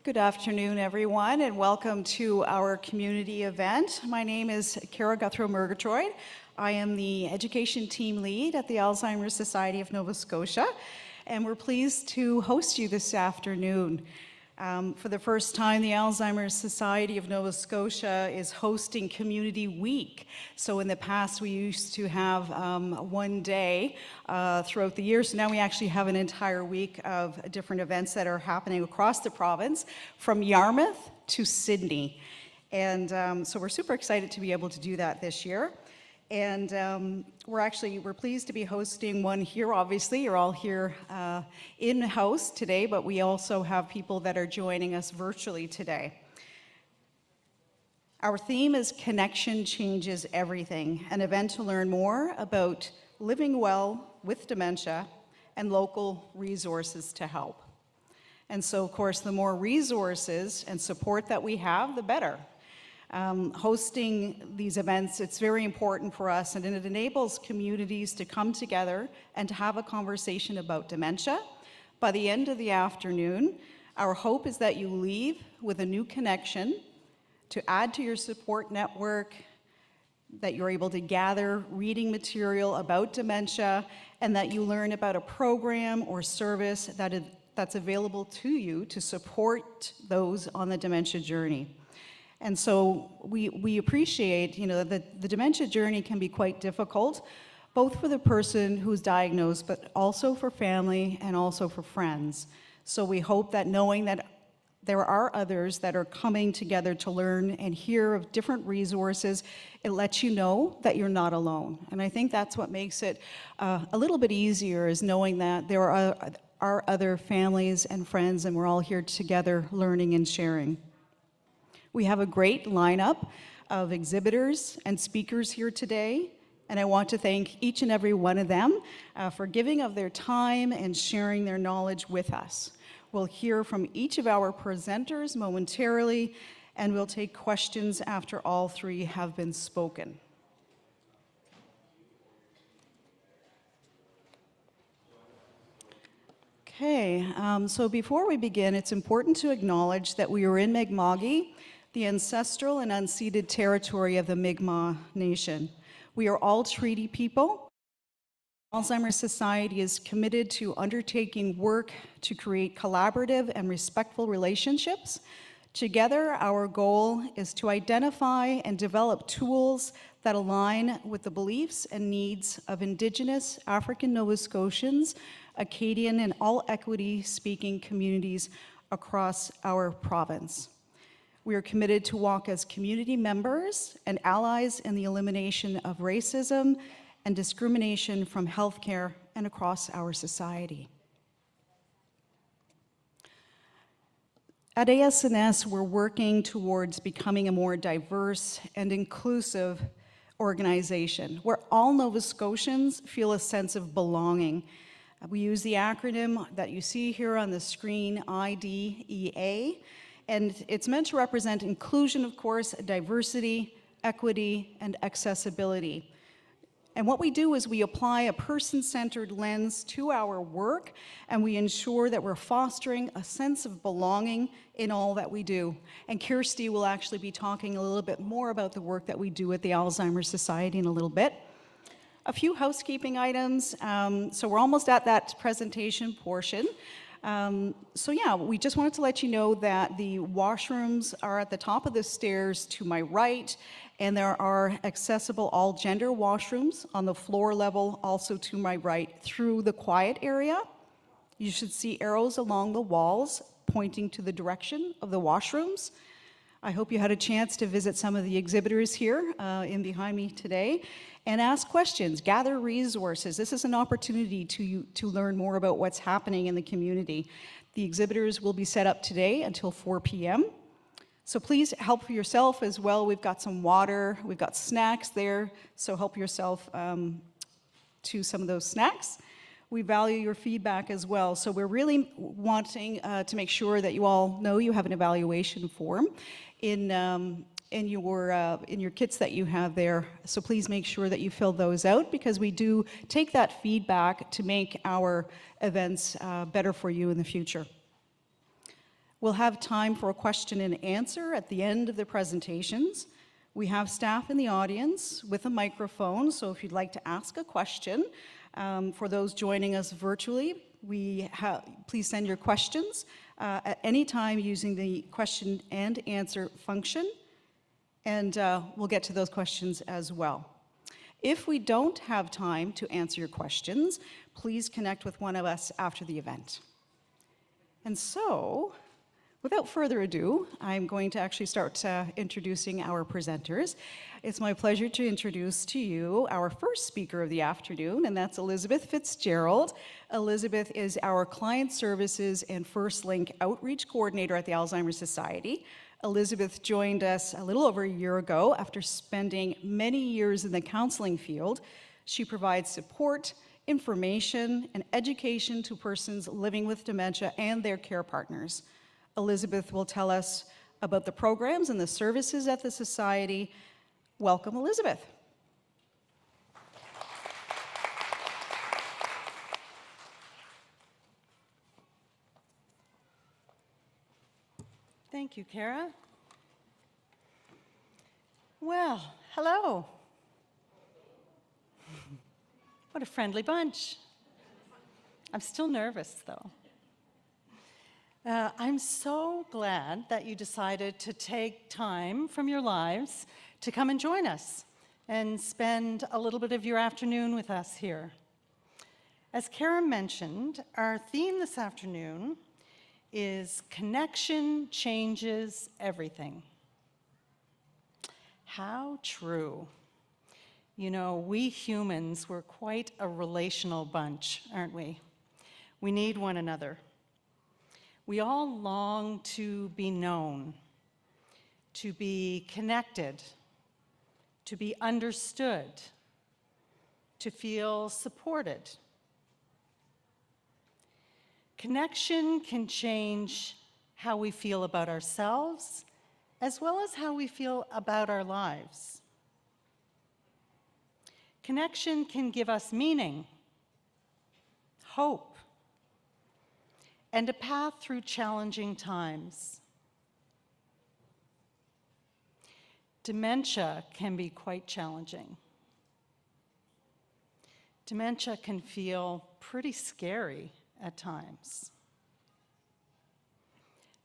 Good afternoon, everyone, and welcome to our community event. My name is Cara Guthrow-Murgatroyd. I am the education team lead at the Alzheimer's Society of Nova Scotia, and we're pleased to host you this afternoon. For the first time, the Alzheimer's Society of Nova Scotia is hosting Community Week. So in the past, we used to have one day throughout the year. So now we actually have an entire week of different events that are happening across the province, from Yarmouth to Sydney. And so we're super excited to be able to do that this year. And we're pleased to be hosting one here. Obviously, you're all here in-house today, but we also have people that are joining us virtually today. Our theme is Connection Changes Everything, an event to learn more about living well with dementia and local resources to help. And so, of course, the more resources and support that we have, the better. Hosting these events, it's very important for us, and it enables communities to come together and to have a conversation about dementia. By the end of the afternoon, our hope is that you leave with a new connection to add to your support network, that you're able to gather reading material about dementia, and that you learn about a program or service that's available to you to support those on the dementia journey. And so we appreciate, that the dementia journey can be quite difficult, both for the person who's diagnosed, but also for family and also for friends. So we hope that knowing that there are others that are coming together to learn and hear of different resources, it lets you know that you're not alone. And I think that's what makes it a little bit easier, is knowing that there are other families and friends, and we're all here together learning and sharing. We have a great lineup of exhibitors and speakers here today, and I want to thank each and every one of them for giving of their time and sharing their knowledge with us. We'll hear from each of our presenters momentarily, and we'll take questions after all three have been spoken. Okay, so before we begin, it's important to acknowledge that we are in Mi'kma'ki, the ancestral and unceded territory of the Mi'kmaq Nation. We are all treaty people. Alzheimer's Society is committed to undertaking work to create collaborative and respectful relationships. Together, our goal is to identify and develop tools that align with the beliefs and needs of Indigenous African Nova Scotians, Acadian, and all equity-speaking communities across our province. We are committed to walk as community members and allies in the elimination of racism and discrimination from healthcare and across our society. At ASNS, we're working towards becoming a more diverse and inclusive organization where all Nova Scotians feel a sense of belonging. We use the acronym that you see here on the screen, IDEA, and it's meant to represent inclusion, of course, diversity, equity, and accessibility. And what we do is we apply a person-centered lens to our work, and we ensure that we're fostering a sense of belonging in all that we do. And Kirsty will actually be talking a little bit more about the work that we do at the Alzheimer's Society in a little bit. A few housekeeping items. So we're almost at that presentation portion. We just wanted to let you know that the washrooms are at the top of the stairs to my right, and there are accessible all-gender washrooms on the floor level, also to my right, through the quiet area. You should see arrows along the walls pointing to the direction of the washrooms. I hope you had a chance to visit some of the exhibitors here in behind me today and ask questions, gather resources. This is an opportunity to learn more about what's happening in the community. The exhibitors will be set up today until 4 p.m. So please help yourself as well. We've got some water, we've got snacks there, so help yourself to some of those snacks. We value your feedback as well. So we're really wanting to make sure that you all know you have an evaluation form in your kits that you have there. So please make sure that you fill those out, because we do take that feedback to make our events better for you in the future. We'll have time for a question and answer at the end of the presentations. We have staff in the audience with a microphone, so if you'd like to ask a question, for those joining us virtually, please send your questions at any time using the question and answer function, and we'll get to those questions as well. If we don't have time to answer your questions, please connect with one of us after the event. And so, without further ado, I'm going to actually start introducing our presenters. It's my pleasure to introduce to you our first speaker of the afternoon, and that's Elizabeth Fitzgerald. Elizabeth is our Client Services and First Link Outreach Coordinator at the Alzheimer's Society. Elizabeth joined us a little over a year ago after spending many years in the counseling field. She provides support, information, and education to persons living with dementia and their care partners. Elizabeth will tell us about the programs and the services at the Society. Welcome, Elizabeth. Thank you, Kara. Well, hello. What a friendly bunch. I'm still nervous, though. I'm so glad that you decided to take time from your lives to come and join us and spend a little bit of your afternoon with us here. As Kara mentioned, our theme this afternoon is Connection Changes Everything. How true. You know, we humans, we're quite a relational bunch, aren't we? We need one another. We all long to be known, to be connected, to be understood, to feel supported. Connection can change how we feel about ourselves, as well as how we feel about our lives. Connection can give us meaning, hope, and a path through challenging times. Dementia can be quite challenging. Dementia can feel pretty scary at times.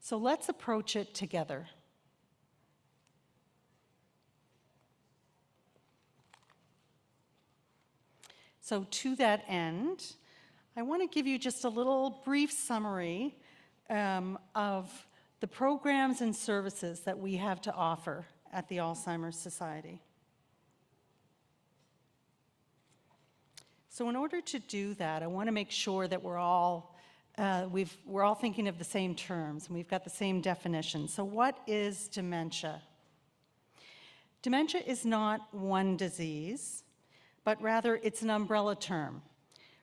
So let's approach it together. So to that end, I want to give you just a little brief summary of the programs and services that we have to offer at the Alzheimer's Society. So in order to do that, I want to make sure that we're all thinking of the same terms and we've got the same definition. So what is dementia? Dementia is not one disease, but rather it's an umbrella term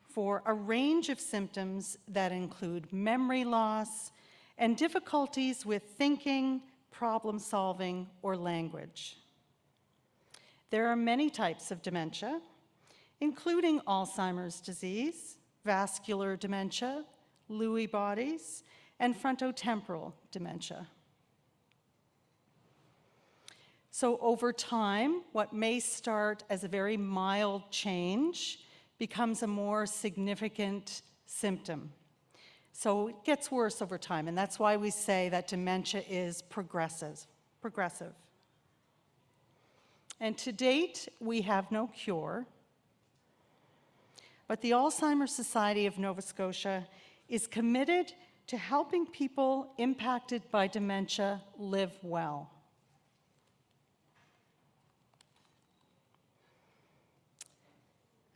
for a range of symptoms that include memory loss and difficulties with thinking, problem solving, or language. There are many types of dementia, including Alzheimer's disease, vascular dementia, Lewy bodies, and frontotemporal dementia. So over time, what may start as a very mild change becomes a more significant symptom. So it gets worse over time, and that's why we say that dementia is progressive. And to date, we have no cure, but the Alzheimer's Society of Nova Scotia is committed to helping people impacted by dementia live well.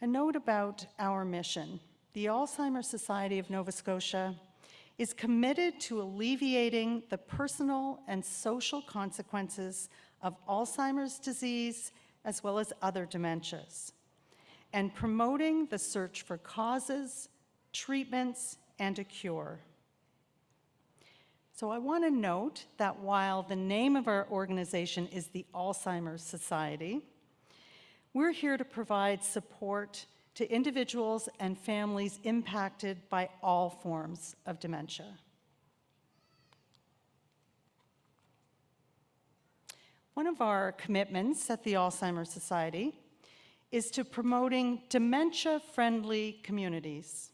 A note about our mission. The Alzheimer's Society of Nova Scotia is committed to alleviating the personal and social consequences of Alzheimer's disease as well as other dementias, and promoting the search for causes, treatments, and a cure. So I want to note that while the name of our organization is the Alzheimer's Society, we're here to provide support to individuals and families impacted by all forms of dementia. of our commitments at the Alzheimer's Society is to promoting dementia-friendly communities.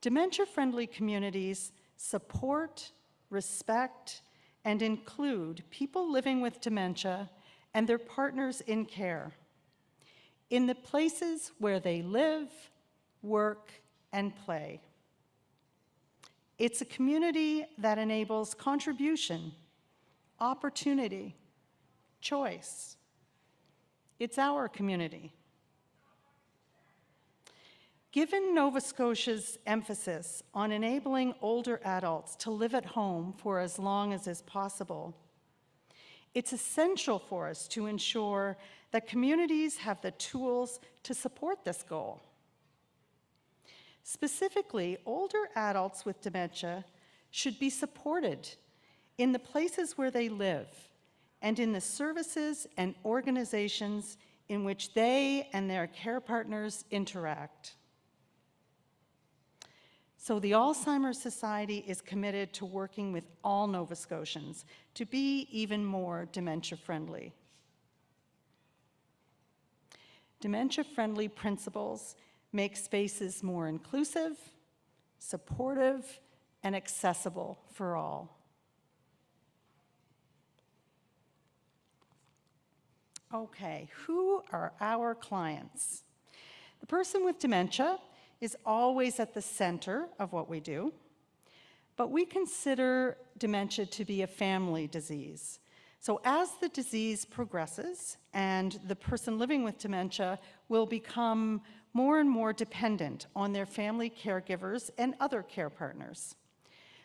Dementia-friendly communities support, respect, and include people living with dementia and their partners in care in the places where they live, work, and play. It's a community that enables contribution, opportunity, choice. It's our community. Given Nova Scotia's emphasis on enabling older adults to live at home for as long as is possible, it's essential for us to ensure that communities have the tools to support this goal. Specifically, older adults with dementia should be supported in the places where they live and in the services and organizations in which they and their care partners interact. So the Alzheimer's Society is committed to working with all Nova Scotians to be even more dementia-friendly. Dementia-friendly principles make spaces more inclusive, supportive, and accessible for all. Okay, who are our clients? The person with dementia is always at the center of what we do, but we consider dementia to be a family disease. So as the disease progresses and the person living with dementia will become more and more dependent on their family caregivers and other care partners.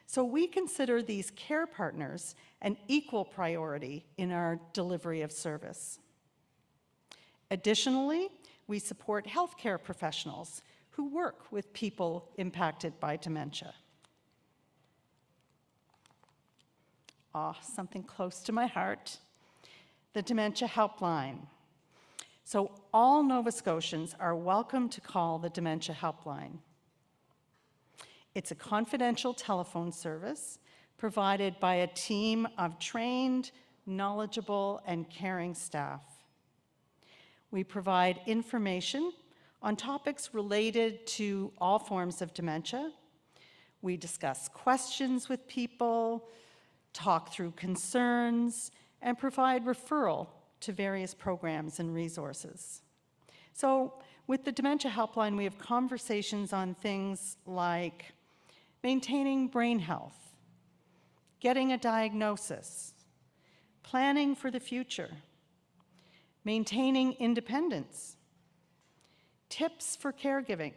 So we consider these care partners an equal priority in our delivery of service. Additionally, we support healthcare professionals who work with people impacted by dementia. Something close to my heart, the Dementia Helpline. So all Nova Scotians are welcome to call the Dementia Helpline. It's a confidential telephone service provided by a team of trained, knowledgeable, and caring staff. We provide information on topics related to all forms of dementia. We discuss questions with people, talk through concerns, and provide referral to various programs and resources. So with the Dementia Helpline, we have conversations on things like maintaining brain health, getting a diagnosis, planning for the future, maintaining independence, tips for caregiving,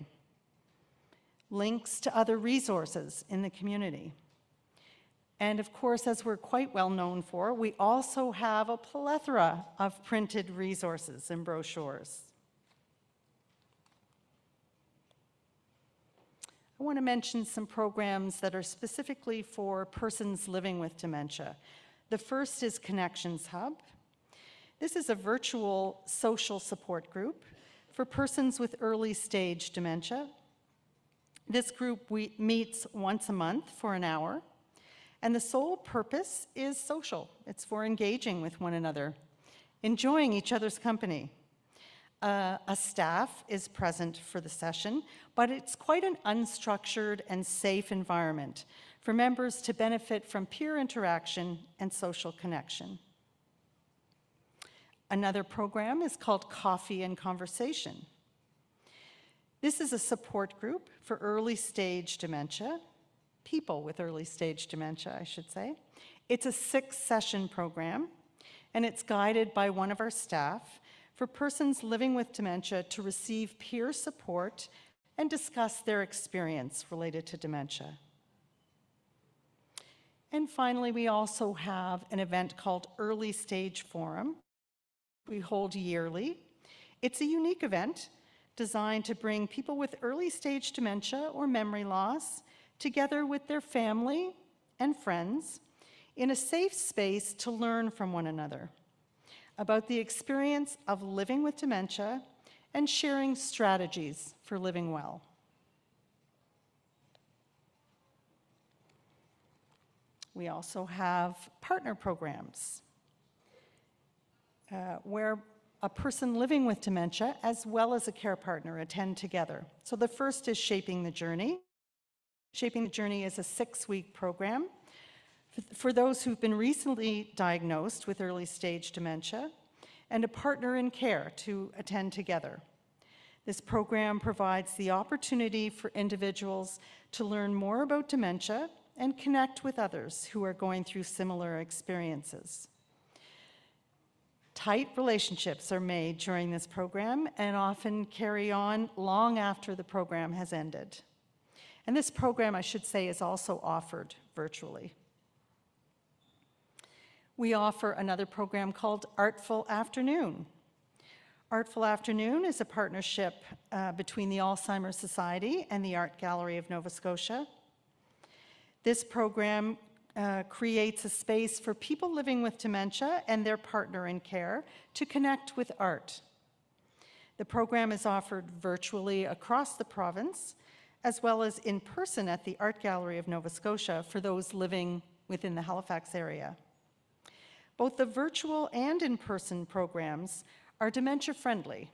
links to other resources in the community. And of course, as we're quite well known for, we also have a plethora of printed resources and brochures. I want to mention some programs that are specifically for persons living with dementia. The first is Connections Hub. This is a virtual social support group for persons with early stage dementia. This group meets once a month for an hour, and the sole purpose is social. It's for engaging with one another, enjoying each other's company. A staff is present for the session, but it's quite an unstructured and safe environment for members to benefit from peer interaction and social connection. Another program is called Coffee and Conversation. This is a support group for early stage dementia, people with early stage dementia, I should say. It's a 6-session program, and it's guided by one of our staff for persons living with dementia to receive peer support and discuss their experience related to dementia. And finally, we also have an event called Early Stage Forum. We hold yearly. It's a unique event designed to bring people with early stage dementia or memory loss together with their family and friends in a safe space to learn from one another about the experience of living with dementia and sharing strategies for living well. We also have partner programs where a person living with dementia as well as a care partner attend together. So the first is Shaping the Journey. Shaping the Journey is a 6-week program for those who've been recently diagnosed with early stage dementia and a partner in care to attend together. This program provides the opportunity for individuals to learn more about dementia and connect with others who are going through similar experiences. Tight relationships are made during this program and often carry on long after the program has ended. And this program, I should say, is also offered virtually. We offer another program called Artful Afternoon. Artful Afternoon is a partnership between the Alzheimer's Society and the Art Gallery of Nova Scotia. This program creates a space for people living with dementia and their partner in care to connect with art. The program is offered virtually across the province, as well as in person at the Art Gallery of Nova Scotia for those living within the Halifax area. Both the virtual and in-person programs are dementia-friendly,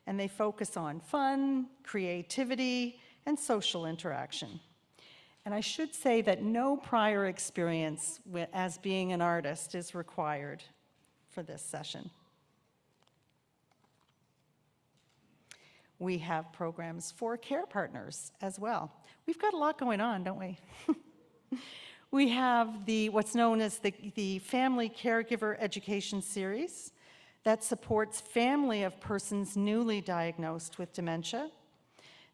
and they focus on fun, creativity, and social interaction. And I should say that no prior experience as being an artist is required for this session. We have programs for care partners as well. We've got a lot going on, don't we? We have what's known as the Family Caregiver Education Series that supports family of persons newly diagnosed with dementia.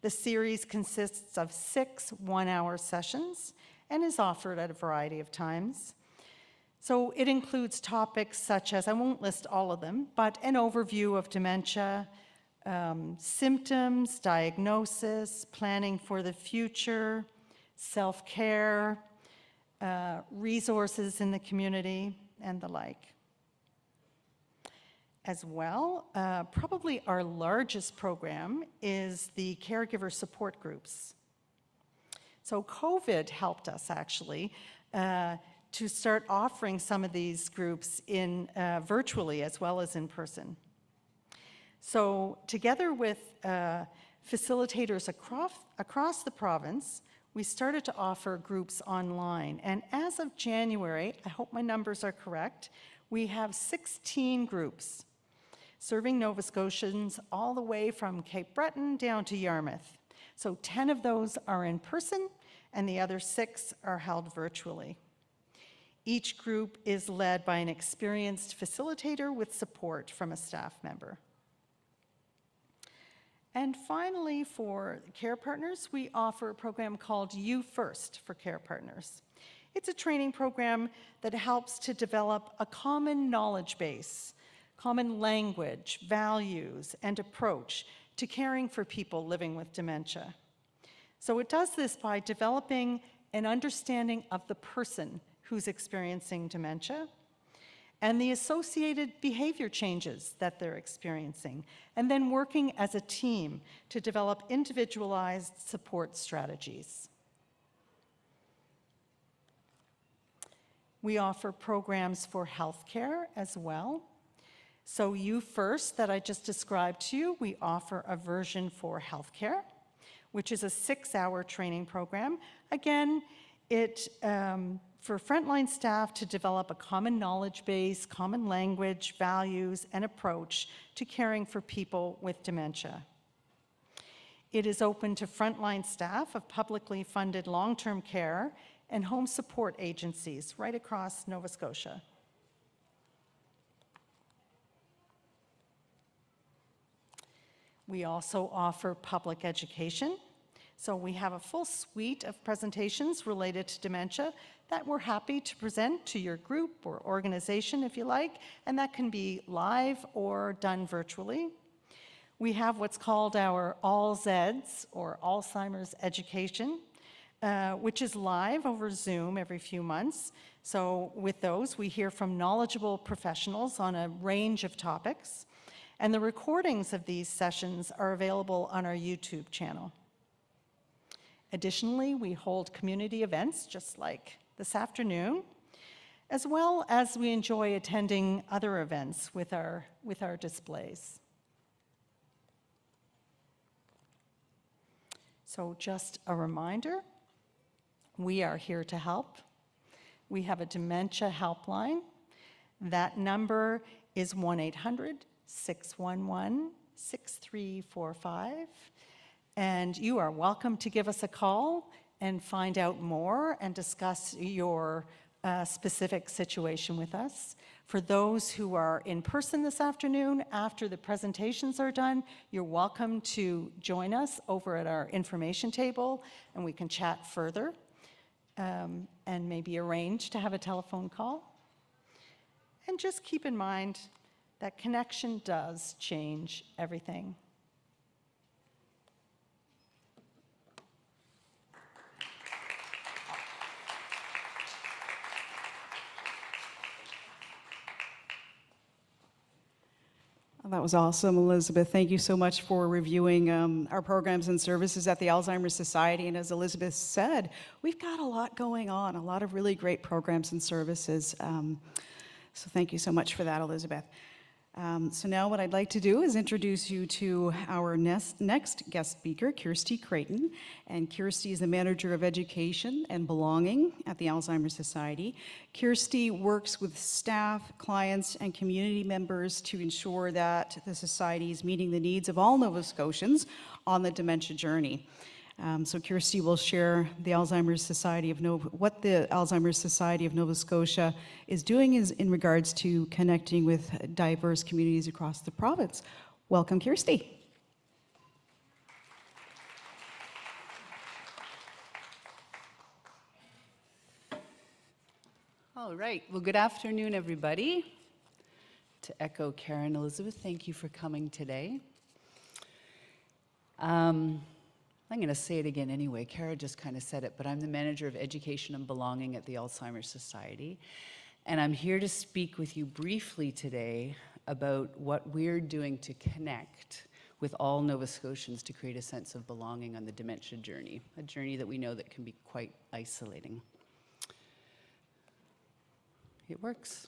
The series consists of 6 one-hour sessions and is offered at a variety of times. So it includes topics such as, I won't list all of them, but an overview of dementia, symptoms, diagnosis, planning for the future, self-care, resources in the community, and the like. As well, probably our largest program is the caregiver support groups. So COVID helped us actually to start offering some of these groups in virtually as well as in person. So together with facilitators across the province, we started to offer groups online. And as of January, I hope my numbers are correct, we have 16 groups serving Nova Scotians all the way from Cape Breton down to Yarmouth. So 10 of those are in person, and the other 6 are held virtually. Each group is led by an experienced facilitator with support from a staff member. And finally, for care partners, we offer a program called You First for care partners. It's a training program that helps to develop a common knowledge base, common language, values, and approach to caring for people living with dementia. So it does this by developing an understanding of the person who's experiencing dementia and the associated behavior changes that they're experiencing, and then working as a team to develop individualized support strategies. We offer programs for healthcare as well. So You First, that I just described to you, we offer a version for healthcare, which is a 6-hour training program. Again, for frontline staff to develop a common knowledge base, common language, values, and approach to caring for people with dementia. It is open to frontline staff of publicly funded long-term care and home support agencies right across Nova Scotia. We also offer public education. So we have a full suite of presentations related to dementia that we're happy to present to your group or organization if you like, and that can be live or done virtually. We have what's called our ALZEDS, or Alzheimer's Education, which is live over Zoom every few months. So with those, we hear from knowledgeable professionals on a range of topics, and the recordings of these sessions are available on our YouTube channel. Additionally, we hold community events, just like this afternoon, as well as we enjoy attending other events with our displays. So just a reminder, we are here to help. We have a dementia helpline. That number is 1-800-611-6345. And you are welcome to give us a call and find out more and discuss your specific situation with us. For those who are in person this afternoon, after the presentations are done, you're welcome to join us over at our information table, and we can chat further and maybe arrange to have a telephone call. And just keep in mind that connection does change everything. That was awesome, Elizabeth. Thank you so much for reviewing our programs and services at the Alzheimer's Society. And as Elizabeth said, we've got a lot going on, a lot of really great programs and services. So thank you so much for that, Elizabeth. So now what I'd like to do is introduce you to our next guest speaker, Kirsty Creighton. And Kirsty is the Manager of Education and Belonging at the Alzheimer's Society. Kirsty works with staff, clients, and community members to ensure that the Society is meeting the needs of all Nova Scotians on the dementia journey. So Kirsty will share the Alzheimer's Society of what the Alzheimer's Society of Nova Scotia is doing in regards to connecting with diverse communities across the province. Welcome, Kirsty. All right. Well, good afternoon, everybody. To echo Karen and Elizabeth, thank you for coming today. I'm going to say it again anyway. Kara just kind of said it, but I'm the Manager of Education and Belonging at the Alzheimer's Society. And I'm here to speak with you briefly today about what we're doing to connect with all Nova Scotians to create a sense of belonging on the dementia journey, a journey that we know that can be quite isolating. It works.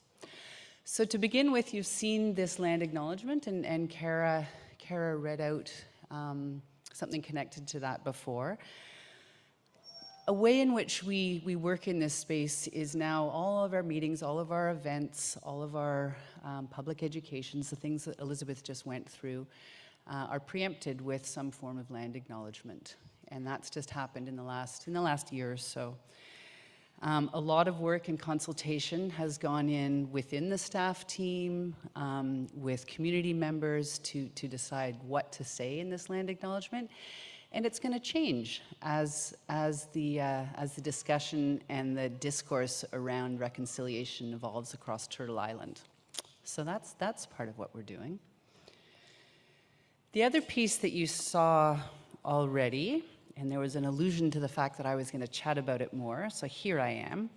So to begin with, you've seen this land acknowledgement, and Kara read out something connected to that before. A way in which we work in this space is now all of our meetings, all of our events, all of our public educations, the things that Elizabeth just went through, are preempted with some form of land acknowledgement. And that's just happened in the last year or so. A lot of work and consultation has gone in within the staff team, with community members to decide what to say in this land acknowledgement. And it's going to change as the discussion and the discourse around reconciliation evolves across Turtle Island. So that's part of what we're doing. The other piece that you saw already, and there was an allusion to the fact that I was going to chat about it more, so here I am.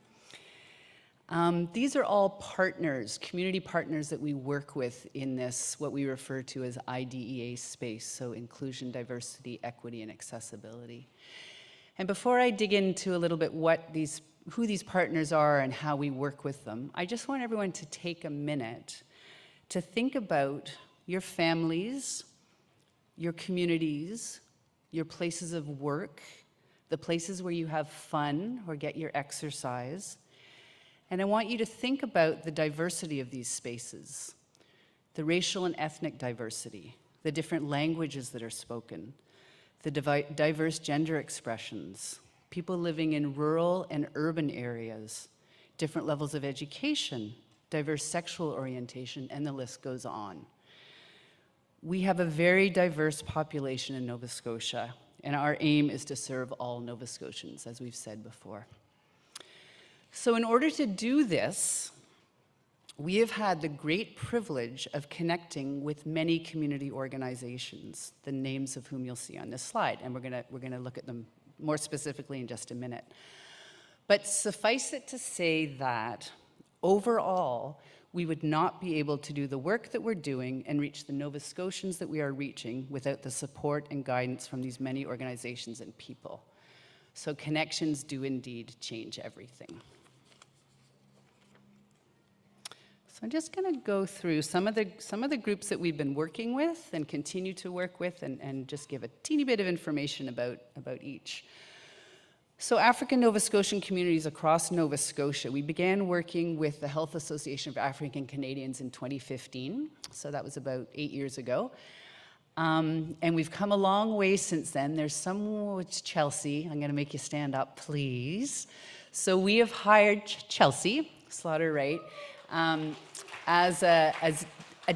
These are all partners, community partners that we work with in this, what we refer to as IDEA space, so inclusion, diversity, equity, and accessibility. And before I dig into a little bit who these partners are and how we work with them, I just want everyone to take a minute to think about your families, your communities, your places of work, the places where you have fun or get your exercise. And I want you to think about the diversity of these spaces, the racial and ethnic diversity, the different languages that are spoken, the diverse gender expressions, people living in rural and urban areas, different levels of education, diverse sexual orientation, and the list goes on. We have a very diverse population in Nova Scotia, and our aim is to serve all Nova Scotians, as we've said before. So in order to do this, we have had the great privilege of connecting with many community organizations, the names of whom you'll see on this slide, and we're gonna look at them more specifically in just a minute. But suffice it to say that overall, we would not be able to do the work that we're doing and reach the Nova Scotians that we are reaching without the support and guidance from these many organizations and people. So connections do indeed change everything. I'm just going to go through some of the groups that we've been working with and continue to work with, and just give a teeny bit of information about each. So African Nova Scotian communities across Nova Scotia, we began working with the Health Association of African Canadians in 2015. So that was about 8 years ago. And we've come a long way since then. There's some, Chelsea, I'm going to make you stand up, please. So we have hired Chelsea Slaughter-Wright as a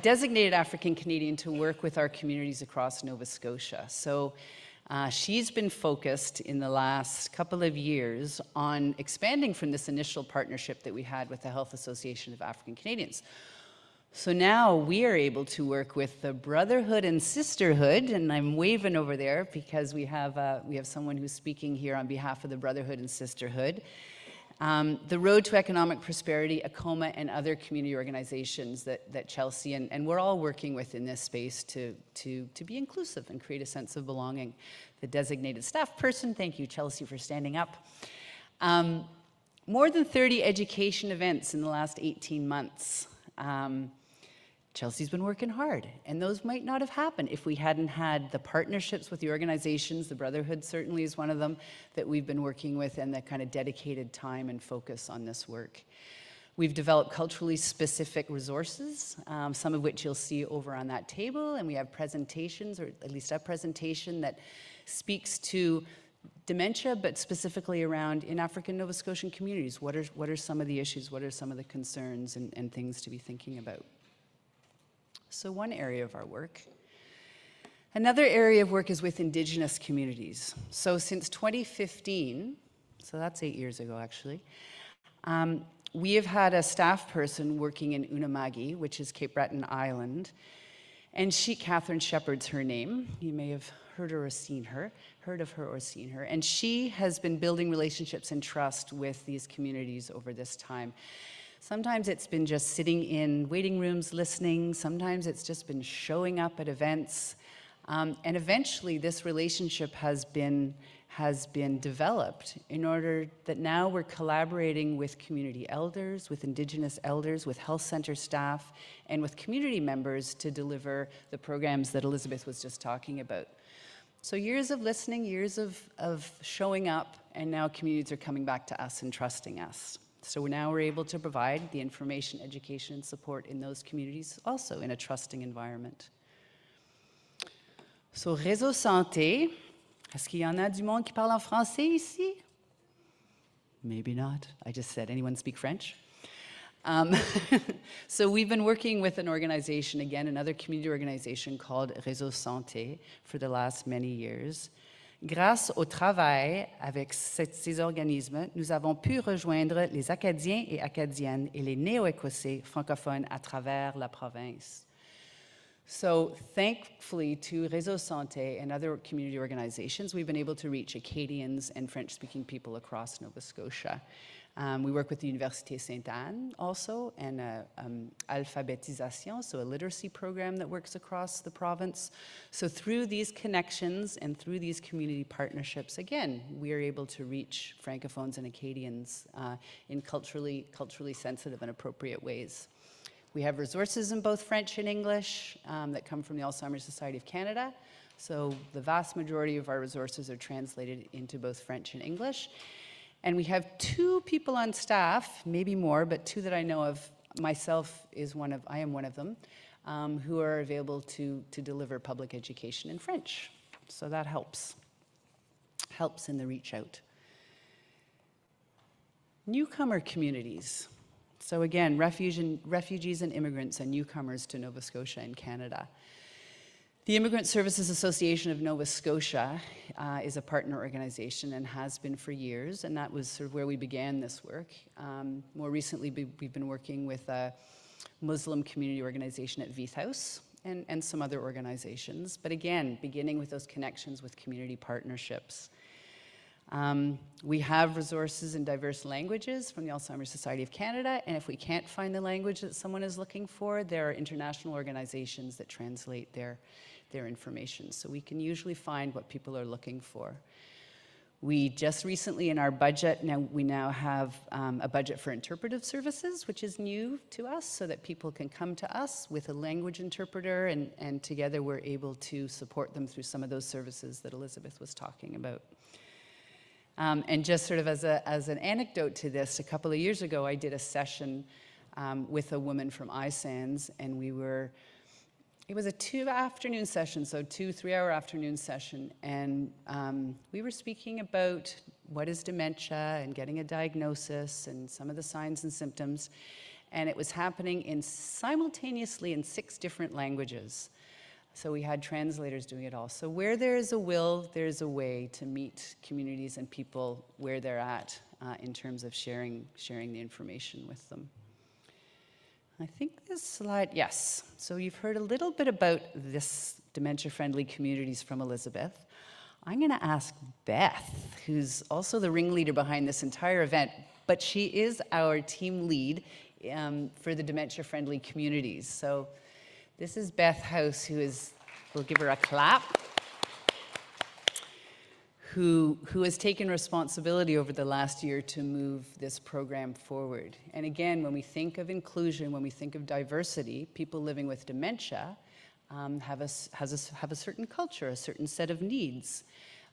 designated African Canadian to work with our communities across Nova Scotia. So she's been focused in the last couple of years on expanding from this initial partnership that we had with the Health Association of African Canadians. So now we are able to work with the Brotherhood and Sisterhood, and I'm waving over there because we have someone who's speaking here on behalf of the Brotherhood and Sisterhood. The Road to Economic Prosperity, ACOMA, and other community organizations that Chelsea and we're all working with in this space to be inclusive and create a sense of belonging. The designated staff person, thank you, Chelsea, for standing up. More than 30 education events in the last 18 months. Chelsea's been working hard, and those might not have happened if we hadn't had the partnerships with the organizations. The Brotherhood certainly is one of them that we've been working with, and the kind of dedicated time and focus on this work. We've developed culturally specific resources, some of which you'll see over on that table, and we have presentations, or at least a presentation that speaks to dementia, but specifically around in African Nova Scotian communities. What are some of the issues? What are some of the concerns and things to be thinking about? So one area of our work. Another area of work is with Indigenous communities. So since 2015, so that's 8 years ago actually, we have had a staff person working in Unamagi, which is Cape Breton Island, and Catherine Shepherd's her name. You may have heard of her or seen her, and she has been building relationships and trust with these communities over this time. Sometimes it's been just sitting in waiting rooms listening, sometimes it's just been showing up at events, and eventually this relationship has been developed in order that now we're collaborating with community elders, with Indigenous elders, with health center staff, and with community members to deliver the programs that Elizabeth was just talking about. So years of listening, years of showing up, and now communities are coming back to us and trusting us. So now we're able to provide the information, education, and support in those communities, also in a trusting environment. So Réseau Santé, est-ce qu'il y en a du monde qui parle en français ici? Maybe not. I just said, anyone speak French? So we've been working with an organization, again, another community organization called Réseau Santé for the last many years. Grâce au travail avec ces organismes, nous avons pu rejoindre les Acadiens et Acadiennes et les néo-écossais francophones à travers la province. So thankfully to Réseau Santé and other community organizations, we've been able to reach Acadians and French-speaking people across Nova Scotia. We work with the Université Sainte-Anne also, and alphabétisation, so a literacy program that works across the province. So through these connections and through these community partnerships, again, we are able to reach Francophones and Acadians in culturally sensitive and appropriate ways. We have resources in both French and English that come from the Alzheimer's Society of Canada. So the vast majority of our resources are translated into both French and English. And we have 2 people on staff, maybe more, but 2 that I know of. Myself I am one of them, who are available to deliver public education in French. So that helps in the reach out. Newcomer communities. So again, refugees and immigrants and newcomers to Nova Scotia and Canada. The Immigrant Services Association of Nova Scotia is a partner organization and has been for years, and that was sort of where we began this work. More recently, we've been working with a Muslim community organization at Vieth House and some other organizations, but again, beginning with those connections with community partnerships. We have resources in diverse languages from the Alzheimer's Society of Canada, and if we can't find the language that someone is looking for, there are international organizations that translate their information. So we can usually find what people are looking for. We just recently in our budget, we now have a budget for interpretive services, which is new to us, so that people can come to us with a language interpreter, and together we're able to support them through some of those services that Elizabeth was talking about. And just sort of as an anecdote to this, a couple of years ago, I did a session with a woman from ISANS, and it was a 2-afternoon session, so 2-3-hour afternoon session, and we were speaking about what is dementia and getting a diagnosis and some of the signs and symptoms, and it was happening simultaneously in 6 different languages. So we had translators doing it all. So where there is a will, there's a way to meet communities and people where they're at in terms of sharing the information with them. I think this slide, yes. So you've heard a little bit about this dementia-friendly communities from Elizabeth. I'm going to ask Beth, who's also the ringleader behind this entire event, but she is our team lead for the dementia-friendly communities. So this is Beth House, we'll give her a clap, who has taken responsibility over the last year to move this program forward. And again, when we think of inclusion, when we think of diversity, people living with dementia have a certain culture, a certain set of needs.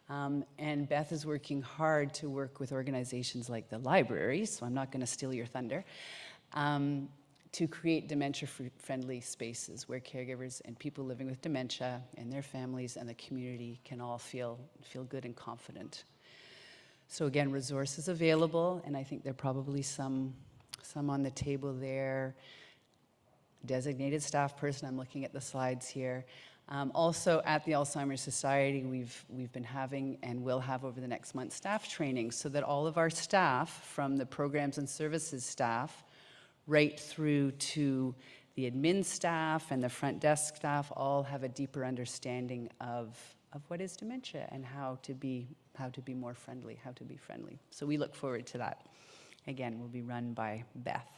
And Beth is working hard to work with organizations like the library, so I'm not going to steal your thunder, to create dementia-friendly spaces where caregivers and people living with dementia and their families and the community can all feel good and confident. So again, resources available, and I think there are probably some on the table there. Designated staff person, I'm looking at the slides here. Also at the Alzheimer's Society, we've been having and will have over the next month staff training, so that all of our staff, from the programs and services staff right through to the admin staff and the front desk staff, all have a deeper understanding of what is dementia and how to be more friendly, how to be friendly. So we look forward to that. Again, will be run by Beth.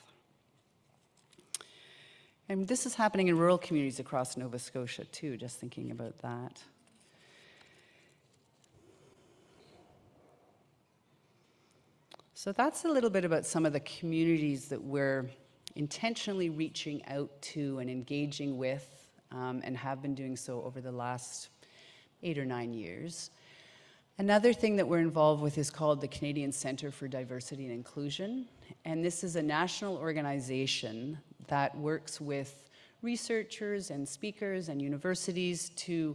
And this is happening in rural communities across Nova Scotia too, just thinking about that. So that's a little bit about some of the communities that we're intentionally reaching out to and engaging with, and have been doing so over the last 8 or 9 years. Another thing that we're involved with is called the Canadian Centre for Diversity and Inclusion, and this is a national organization that works with researchers and speakers and universities to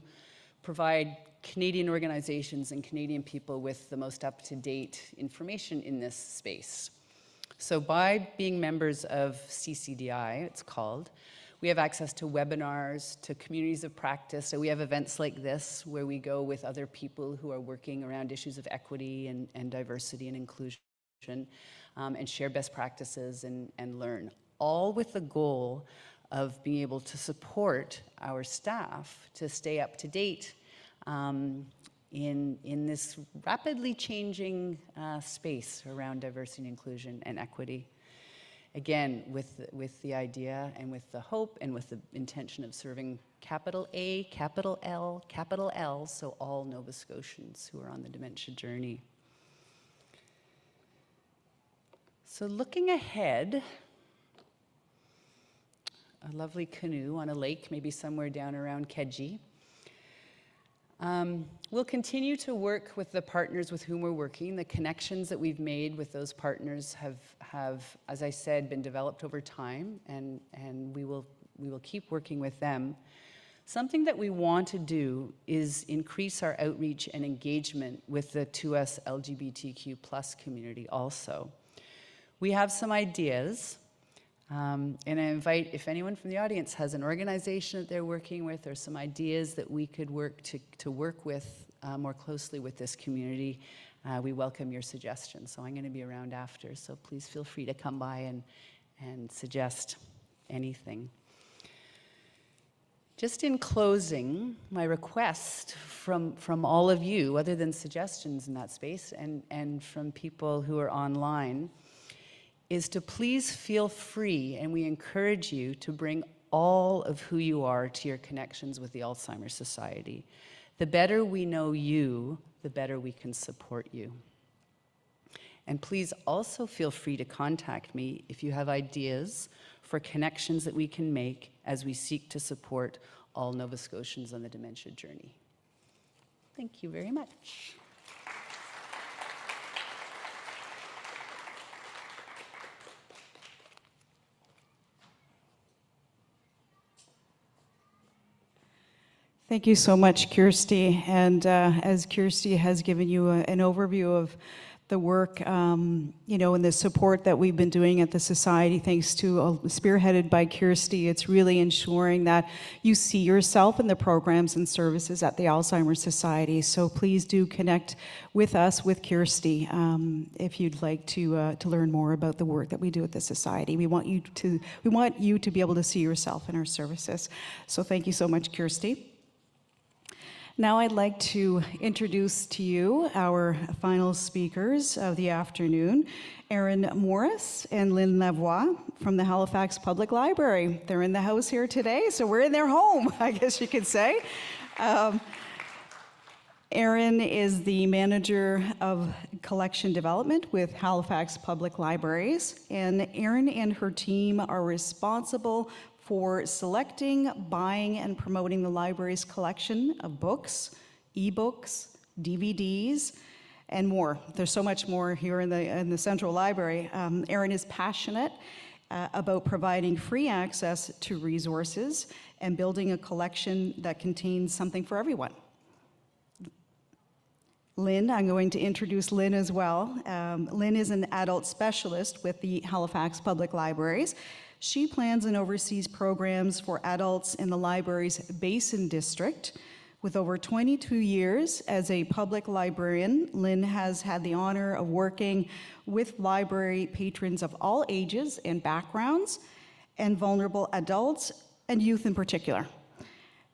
provide Canadian organizations and Canadian people with the most up-to-date information in this space. So by being members of CCDI, it's called, we have access to webinars, to communities of practice. So we have events like this where we go with other people who are working around issues of equity and diversity and inclusion, and share best practices and learn, all with the goal of being able to support our staff to stay up to date in this rapidly changing space around diversity and inclusion and equity. Again, with the idea and with the hope and with the intention of serving capital A, capital L, so all Nova Scotians who are on the dementia journey. So looking ahead, a lovely canoe on a lake, maybe somewhere down around Kedji. We'll continue to work with the partners with whom we're working. The connections that we've made with those partners have, as I said, been developed over time, and we will keep working with them. Something that we want to do is increase our outreach and engagement with the 2S LGBTQ+ community also. We have some ideas. And I invite, if anyone from the audience has an organization that they're working with or some ideas that we could work to work with more closely with this community, we welcome your suggestions. So I'm going to be around after, so please feel free to come by and suggest anything. Just in closing, my request from all of you, other than suggestions in that space, and from people who are online, is to please feel free, and we encourage you to bring all of who you are to your connections with the Alzheimer's Society. The better we know you, the better we can support you. And please also feel free to contact me if you have ideas for connections that we can make as we seek to support all Nova Scotians on the dementia journey. Thank you very much. Thank you so much, Kirsty. And as Kirsty has given you an overview of the work, and the support that we've been doing at the Society, thanks to, spearheaded by Kirsty, it's really ensuring that you see yourself in the programs and services at the Alzheimer's Society. So please do connect with us, with Kirsty, if you'd like to learn more about the work that we do at the Society. We want you to be able to see yourself in our services. So thank you so much, Kirsty. Now I'd like to introduce to you our final speakers of the afternoon, Erin Morris and Lynn Lavoie from the Halifax Public Library. They're in the house here today, so we're in their home, I guess you could say. Erin is the manager of collection development with Halifax Public Libraries, and Erin and her team are responsible for selecting, buying, and promoting the library's collection of books, ebooks, DVDs, and more. There's so much more here in the Central Library. Erin is passionate about providing free access to resources and building a collection that contains something for everyone. Lynn, I'm going to introduce Lynn as well. Lynn is an adult specialist with the Halifax Public Libraries. She plans and oversees programs for adults in the library's Basin District. With over 22 years as a public librarian, Lynn has had the honor of working with library patrons of all ages and backgrounds, and vulnerable adults and youth in particular.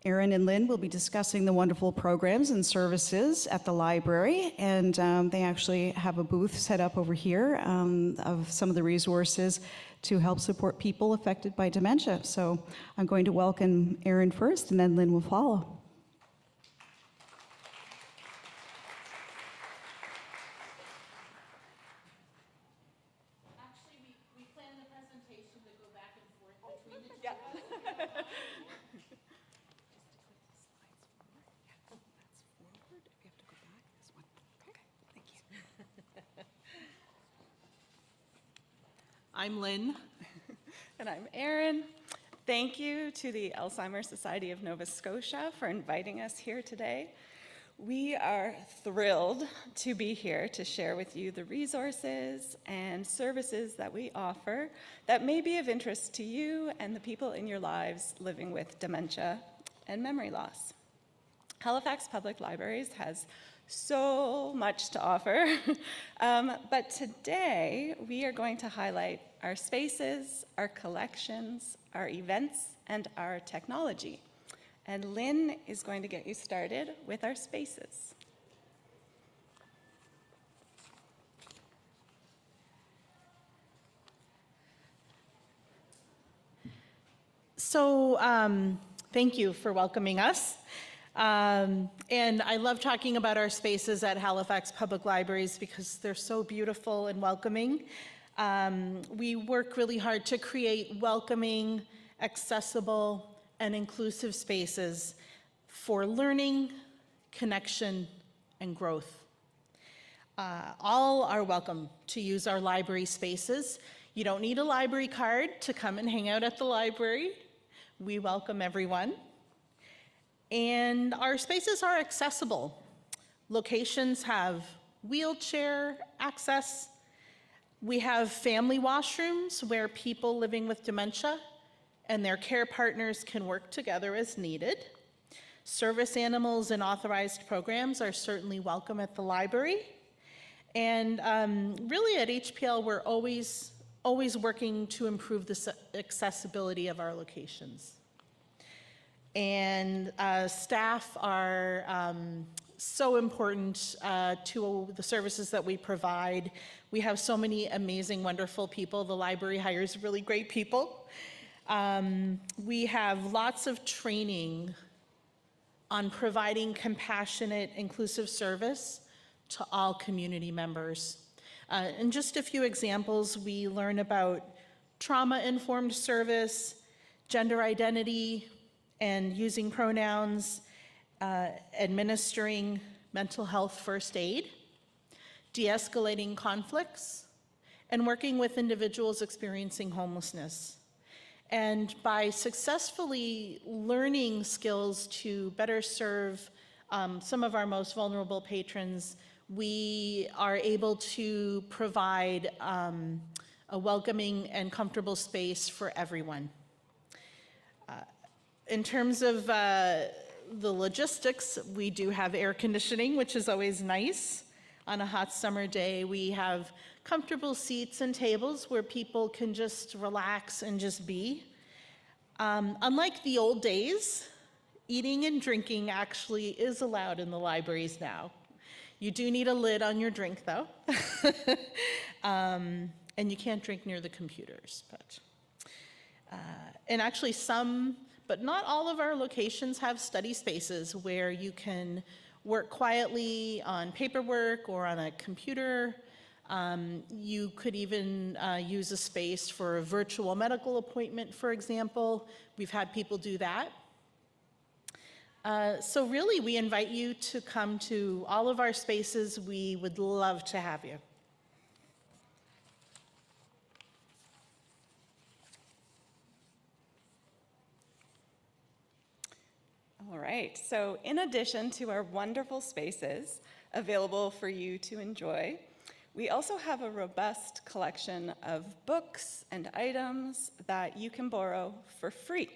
Erin and Lynn will be discussing the wonderful programs and services at the library, and they actually have a booth set up over here of some of the resources to help support people affected by dementia. So I'm going to welcome Erin first, and then Lynn will follow. Actually, we planned the presentation to go back and forth between the two of us. I'm Lynn. And I'm Erin. Thank you to the Alzheimer's Society of Nova Scotia for inviting us here today. We are thrilled to be here to share with you the resources and services that we offer that may be of interest to you and the people in your lives living with dementia and memory loss. Halifax Public Libraries has so much to offer, but today we are going to highlight our spaces, our collections, our events, and our technology. And Lynn is going to get you started with our spaces. So thank you for welcoming us. And I love talking about our spaces at Halifax Public Libraries because they're so beautiful and welcoming. We work really hard to create welcoming, accessible, and inclusive spaces for learning, connection, and growth. All are welcome to use our library spaces. You don't need a library card to come and hang out at the library. We welcome everyone. And our spaces are accessible. Locations have wheelchair access. We have family washrooms where people living with dementia and their care partners can work together as needed. Service animals and authorized programs are certainly welcome at the library. And really at HPL, we're always working to improve the accessibility of our locations. And staff are so important to the services that we provide. We have so many amazing, wonderful people. The library hires really great people. We have lots of training on providing compassionate, inclusive service to all community members. And just a few examples, we learn about trauma-informed service, gender identity and using pronouns, administering mental health first aid, de-escalating conflicts, and working with individuals experiencing homelessness. And by successfully learning skills to better serve some of our most vulnerable patrons, we are able to provide a welcoming and comfortable space for everyone. In terms of the logistics, we do have air conditioning, which is always nice. On a hot summer day, we have comfortable seats and tables where people can just relax and just be. Unlike the old days, eating and drinking actually is allowed in the libraries now. You do need a lid on your drink, though. And you can't drink near the computers. And actually some, but not all of our locations have study spaces where you can work quietly on paperwork or on a computer. You could even use a space for a virtual medical appointment, for example. We've had people do that. So really, we invite you to come to all of our spaces. We would love to have you. All right, so in addition to our wonderful spaces available for you to enjoy, we also have a robust collection of books and items that you can borrow for free.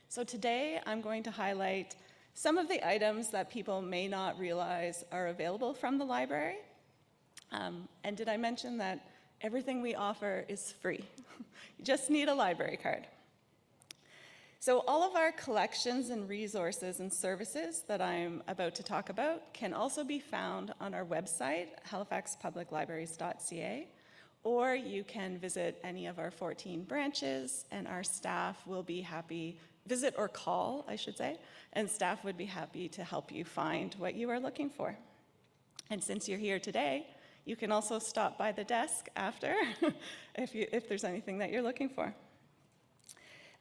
So today I'm going to highlight some of the items that people may not realize are available from the library. And did I mention that everything we offer is free? You just need a library card. So all of our collections and resources and services that I'm about to talk about can also be found on our website, halifaxpubliclibraries.ca, or you can visit any of our 14 branches and our staff will be happy, visit or call, I should say, and staff would be happy to help you find what you are looking for. And since you're here today, you can also stop by the desk after if there's anything that you're looking for.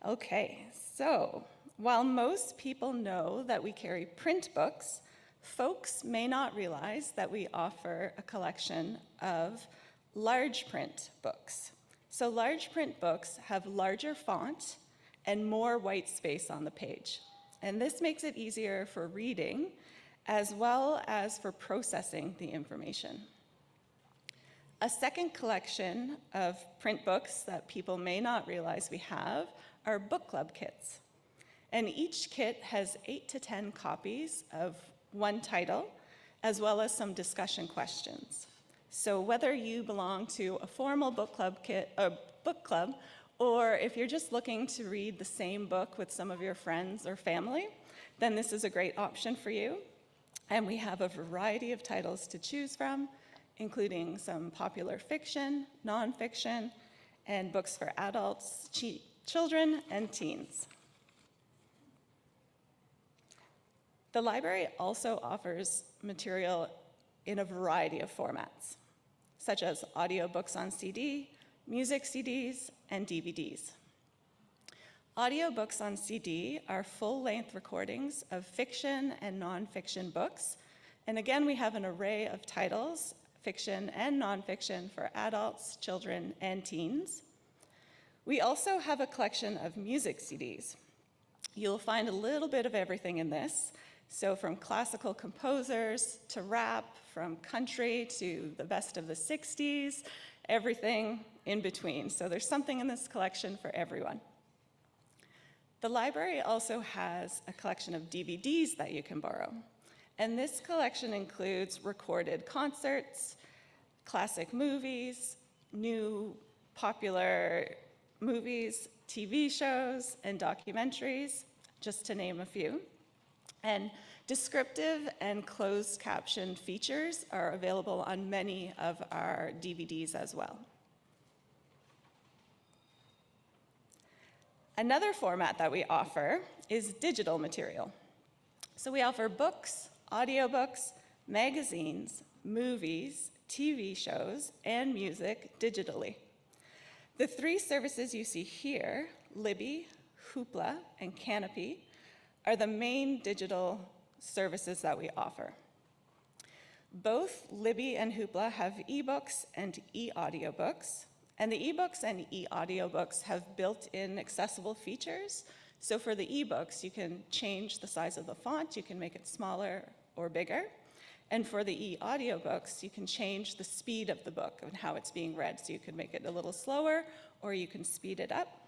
Okay, so while most people know that we carry print books, folks may not realize that we offer a collection of large print books. So large print books have larger font and more white space on the page. And this makes it easier for reading as well as for processing the information. A second collection of print books that people may not realize we have are book club kits. And each kit has 8 to 10 copies of one title, as well as some discussion questions. So whether you belong to a formal book club, or if you're just looking to read the same book with some of your friends or family, then this is a great option for you. And we have a variety of titles to choose from, including some popular fiction, nonfiction, and books for adults, children, and teens. The library also offers material in a variety of formats, such as audiobooks on CD, music CDs, and DVDs. Audiobooks on CD are full-length recordings of fiction and nonfiction books. And again, we have an array of titles, fiction and nonfiction, for adults, children, and teens. We also have a collection of music CDs. You'll find a little bit of everything in this. So from classical composers to rap, from country to the best of the 60s, everything in between. So there's something in this collection for everyone. The library also has a collection of DVDs that you can borrow. And this collection includes recorded concerts, classic movies, new popular movies, TV shows, and documentaries, just to name a few. And descriptive and closed caption features are available on many of our DVDs as well. Another format that we offer is digital material. So we offer books, audiobooks, magazines, movies, TV shows, and music digitally. The 3 services you see here, Libby, Hoopla, and Canopy, are the main digital services that we offer. Both Libby and Hoopla have ebooks and e-audiobooks, and the ebooks and e-audiobooks have built-in accessible features. So for the ebooks, you can change the size of the font, you can make it smaller or bigger. And for the e-audiobooks, you can change the speed of the book and how it's being read. So you can make it a little slower, or you can speed it up.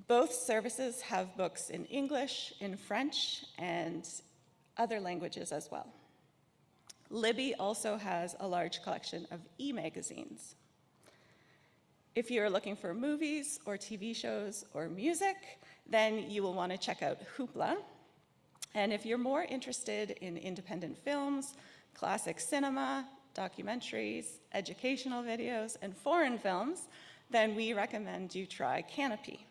Both services have books in English, in French, and other languages as well. Libby also has a large collection of e-magazines. If you're looking for movies or TV shows or music, then you will want to check out Hoopla. And if you're more interested in independent films, classic cinema, documentaries, educational videos, and foreign films, then we recommend you try Canopy.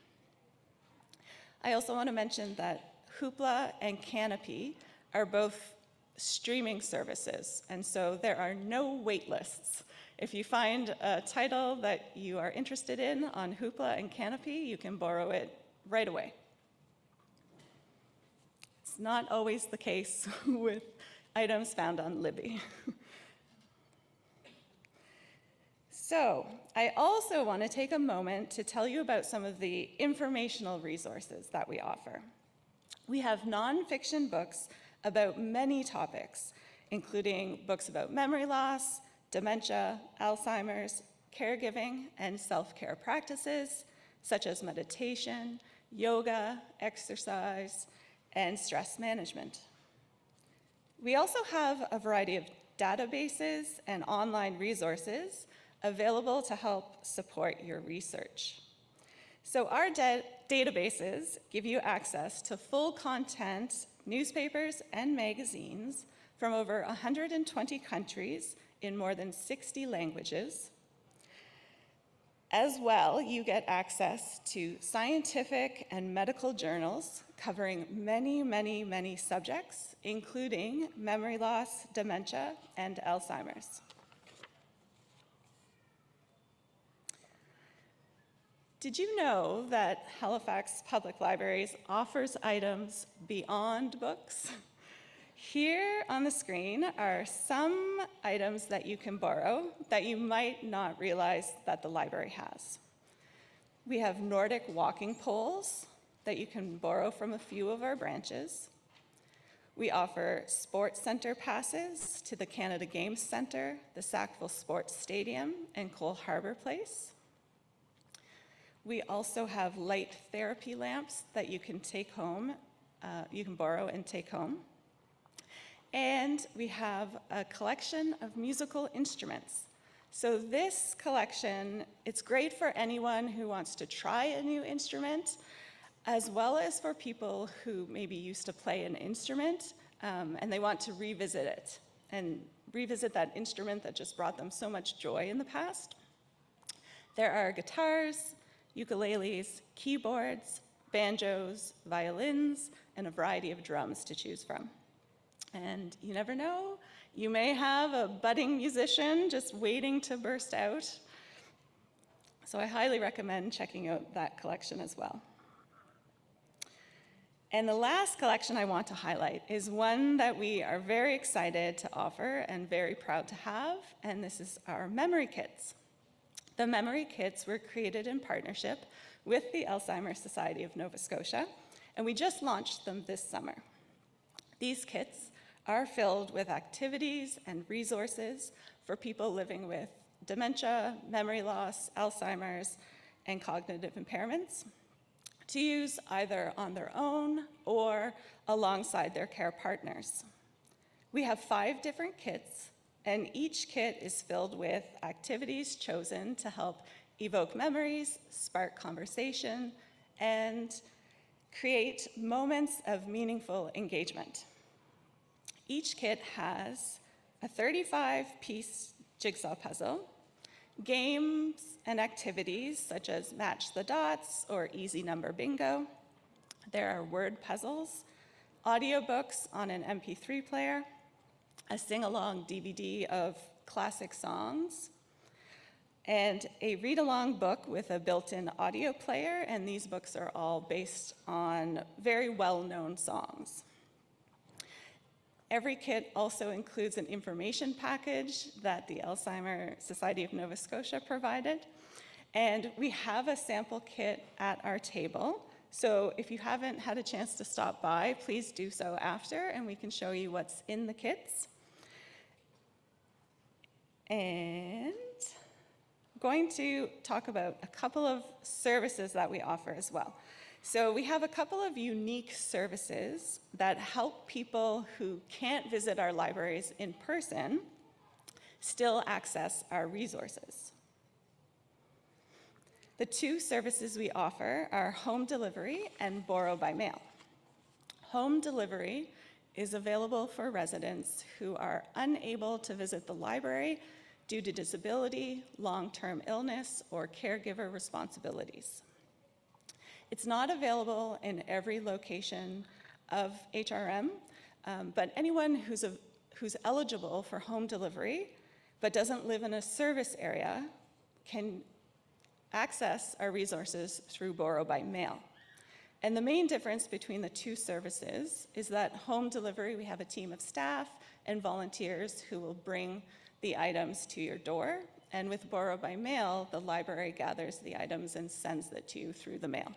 I also want to mention that Hoopla and Canopy are both streaming services, and so there are no wait lists. If you find a title that you are interested in on Hoopla and Canopy, you can borrow it right away. It's not always the case with items found on Libby. So, I also want to take a moment to tell you about some of the informational resources that we offer. We have nonfiction books about many topics, including books about memory loss, dementia, Alzheimer's, caregiving, and self-care practices, such as meditation, yoga, exercise, and stress management. We also have a variety of databases and online resources available to help support your research. So our databases give you access to full content, newspapers, and magazines from over 120 countries in more than 60 languages. As well, you get access to scientific and medical journals covering many, many, many subjects, including memory loss, dementia, and Alzheimer's. Did you know that Halifax Public Libraries offers items beyond books? Here on the screen are some items that you can borrow that you might not realize that the library has. We have Nordic walking poles that you can borrow from a few of our branches. We offer sports center passes to the Canada Games Centre, the Sackville Sports Stadium, and Cole Harbour Place. We also have light therapy lamps that you can take home, you can borrow and take home. And we have a collection of musical instruments. So this collection, it's great for anyone who wants to try a new instrument, as well as for people who maybe used to play an instrument and they want to revisit it and revisit that instrument that just brought them so much joy in the past. There are guitars, ukuleles, keyboards, banjos, violins, and a variety of drums to choose from. And you never know, you may have a budding musician just waiting to burst out. So I highly recommend checking out that collection as well. And the last collection I want to highlight is one that we are very excited to offer and very proud to have, and this is our memory kits. The memory kits were created in partnership with the Alzheimer's Society of Nova Scotia, and we just launched them this summer. These kits are filled with activities and resources for people living with dementia, memory loss, Alzheimer's, and cognitive impairments to use either on their own or alongside their care partners. We have 5 different kits, and each kit is filled with activities chosen to help evoke memories, spark conversation, and create moments of meaningful engagement. Each kit has a 35-piece jigsaw puzzle, games and activities such as Match the Dots or Easy Number Bingo. There are word puzzles, audiobooks on an MP3 player, a sing-along DVD of classic songs, and a read-along book with a built-in audio player, and these books are all based on very well-known songs. Every kit also includes an information package that the Alzheimer's Society of Nova Scotia provided, and we have a sample kit at our table. So if you haven't had a chance to stop by, please do so after, and we can show you what's in the kits. And I'm going to talk about a couple of services that we offer as well. So we have a couple of unique services that help people who can't visit our libraries in person still access our resources. The two services we offer are home delivery and borrow by mail. Home delivery is available for residents who are unable to visit the library due to disability, long-term illness, or caregiver responsibilities. It's not available in every location of HRM, but anyone who's eligible for home delivery but doesn't live in a service area can access our resources through borrow by mail. And the main difference between the two services is that home delivery, we have a team of staff and volunteers who will bring the items to your door. And with borrow by mail, the library gathers the items and sends it to you through the mail.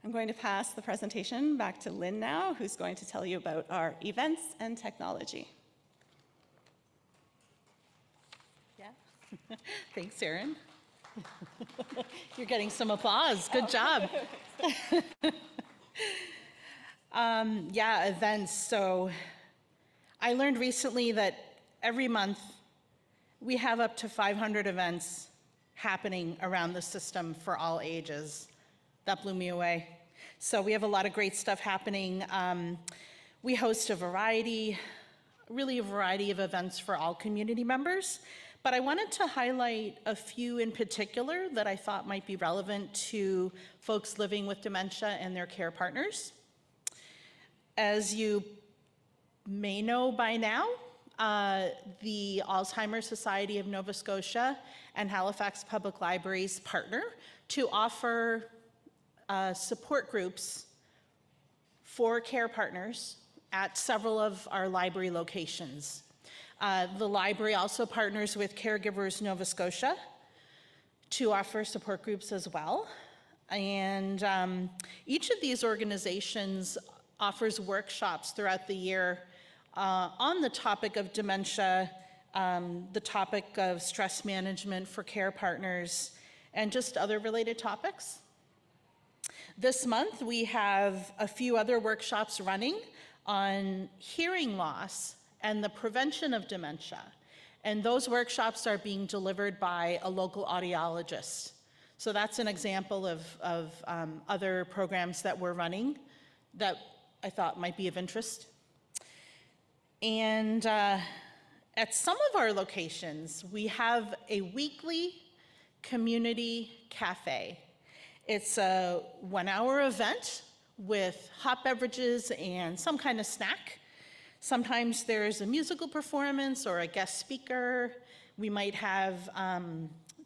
I'm going to pass the presentation back to Lynn now, who's going to tell you about our events and technology. Yeah. Thanks, Erin. You're getting some applause. Good job. Yeah, events. So I learned recently that every month we have up to 500 events happening around the system for all ages. That blew me away. So we have a lot of great stuff happening. We host a variety of events for all community members. But I wanted to highlight a few in particular that I thought might be relevant to folks living with dementia and their care partners. As you may know by now, the Alzheimer's Society of Nova Scotia and Halifax Public Libraries partner to offer support groups for care partners at several of our library locations. The library also partners with Caregivers Nova Scotia to offer support groups as well. And each of these organizations offers workshops throughout the year on the topic of dementia, the topic of stress management for care partners, and just other related topics. This month, we have a few other workshops running on hearing loss and the prevention of dementia. And those workshops are being delivered by a local audiologist. So that's an example of other programs that we're running that I thought might be of interest. And at some of our locations, we have a weekly community cafe. It's a 1-hour event with hot beverages and some kind of snack. Sometimes there's a musical performance or a guest speaker. We might have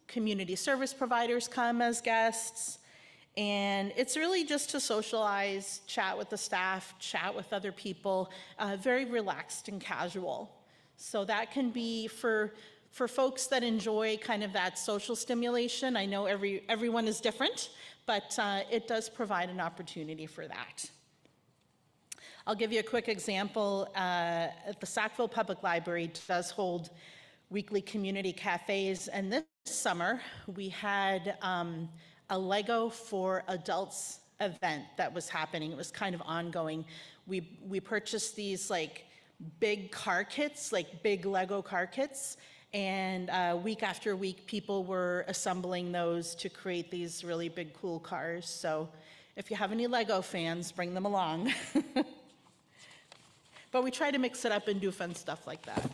community service providers come as guests. And it's really just to socialize, chat with the staff, chat with other people, very relaxed and casual. So that can be for folks that enjoy kind of that social stimulation. I know everyone is different, but it does provide an opportunity for that. I'll give you a quick example. The Sackville Public Library does hold weekly community cafes, and this summer we had a Lego for Adults event that was happening. It was kind of ongoing. We purchased these like big car kits, like big Lego car kits, and week after week people were assembling those to create these really big cool cars. So if you have any Lego fans, bring them along. But we try to mix it up and do fun stuff like that.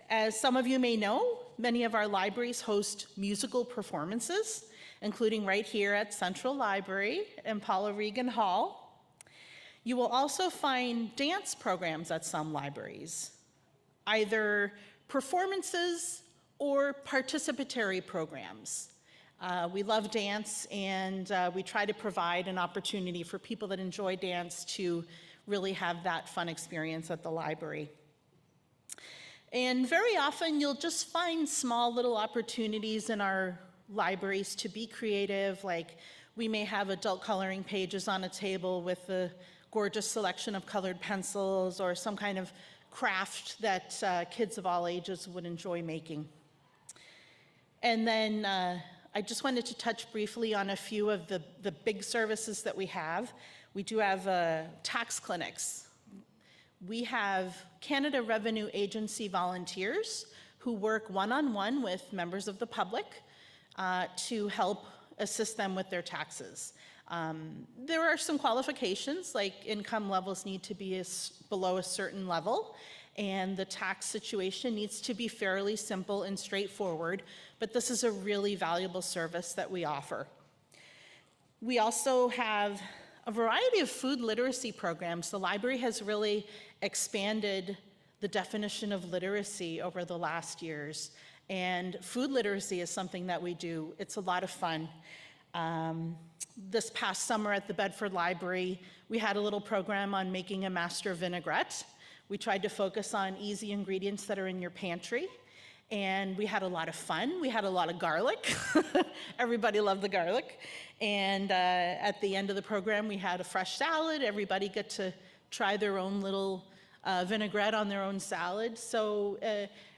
As some of you may know, many of our libraries host musical performances, including right here at Central Library and Paula Regan Hall. You will also find dance programs at some libraries, either performances or participatory programs. We love dance, and we try to provide an opportunity for people that enjoy dance to really have that fun experience at the library. And very often you'll just find small little opportunities in our libraries to be creative, like we may have adult coloring pages on a table with a gorgeous selection of colored pencils, or some kind of craft that kids of all ages would enjoy making. And then I just wanted to touch briefly on a few of the big services that we have. We do have tax clinics. We have Canada Revenue Agency volunteers who work one-on-one with members of the public to help assist them with their taxes. There are some qualifications, like income levels need to be below a certain level, and the tax situation needs to be fairly simple and straightforward, but this is a really valuable service that we offer. We also have a variety of food literacy programs. The library has really expanded the definition of literacy over the last years, and food literacy is something that we do. It's a lot of fun. This past summer at the Bedford Library, we had a little program on making a master vinaigrette. We tried to focus on easy ingredients that are in your pantry, and we had a lot of fun. We had a lot of garlic. Everybody loved the garlic. And at the end of the program, we had a fresh salad. Everybody got to try their own little vinaigrette on their own salad. So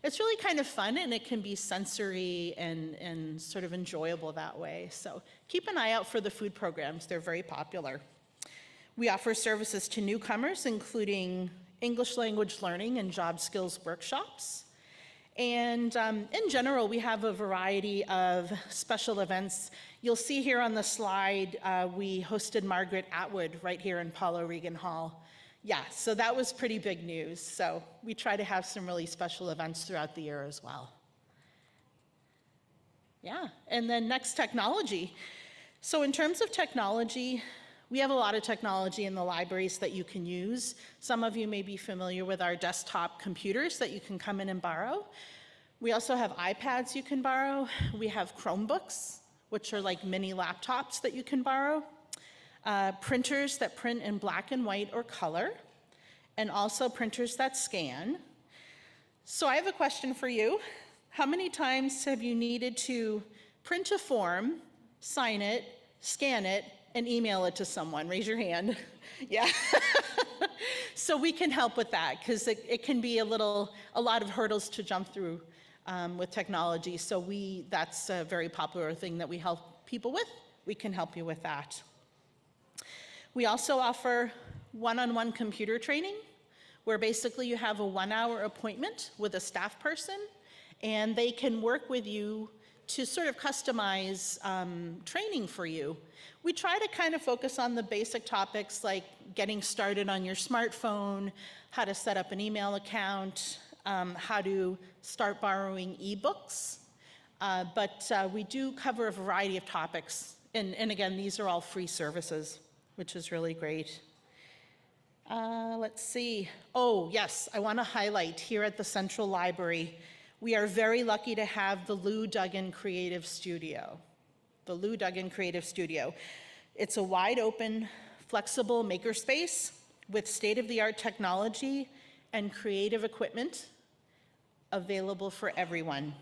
it's really kind of fun, and it can be sensory and sort of enjoyable that way. So keep an eye out for the food programs. They're very popular. We offer services to newcomers, including English language learning and job skills workshops. And in general, we have a variety of special events. You'll see here on the slide, we hosted Margaret Atwood right here in Paula Regan Hall. Yeah, so that was pretty big news. So we try to have some really special events throughout the year as well. Yeah, and then next, technology. So in terms of technology, we have a lot of technology in the libraries that you can use. Some of you may be familiar with our desktop computers that you can come in and borrow. We also have iPads you can borrow. We have Chromebooks, which are like mini laptops that you can borrow. Printers that print in black and white or color, and also printers that scan. So I have a question for you. How many times have you needed to print a form, sign it, scan it, and email it to someone? Raise your hand. Yeah. So we can help with that, because it can be a lot of hurdles to jump through with technology. So that's a very popular thing that we help people with. We can help you with that. We also offer one-on-one computer training, where basically you have a 1-hour appointment with a staff person, and they can work with you to sort of customize training for you. We try to kind of focus on the basic topics like getting started on your smartphone, how to set up an email account, how to start borrowing ebooks. But we do cover a variety of topics. And again, these are all free services, which is really great. Let's see. Oh, yes, I want to highlight here at the Central Library, we are very lucky to have the Lou Duggan Creative Studio. The Lou Duggan Creative Studio. It's a wide open, flexible makerspace with state-of-the-art technology and creative equipment available for everyone.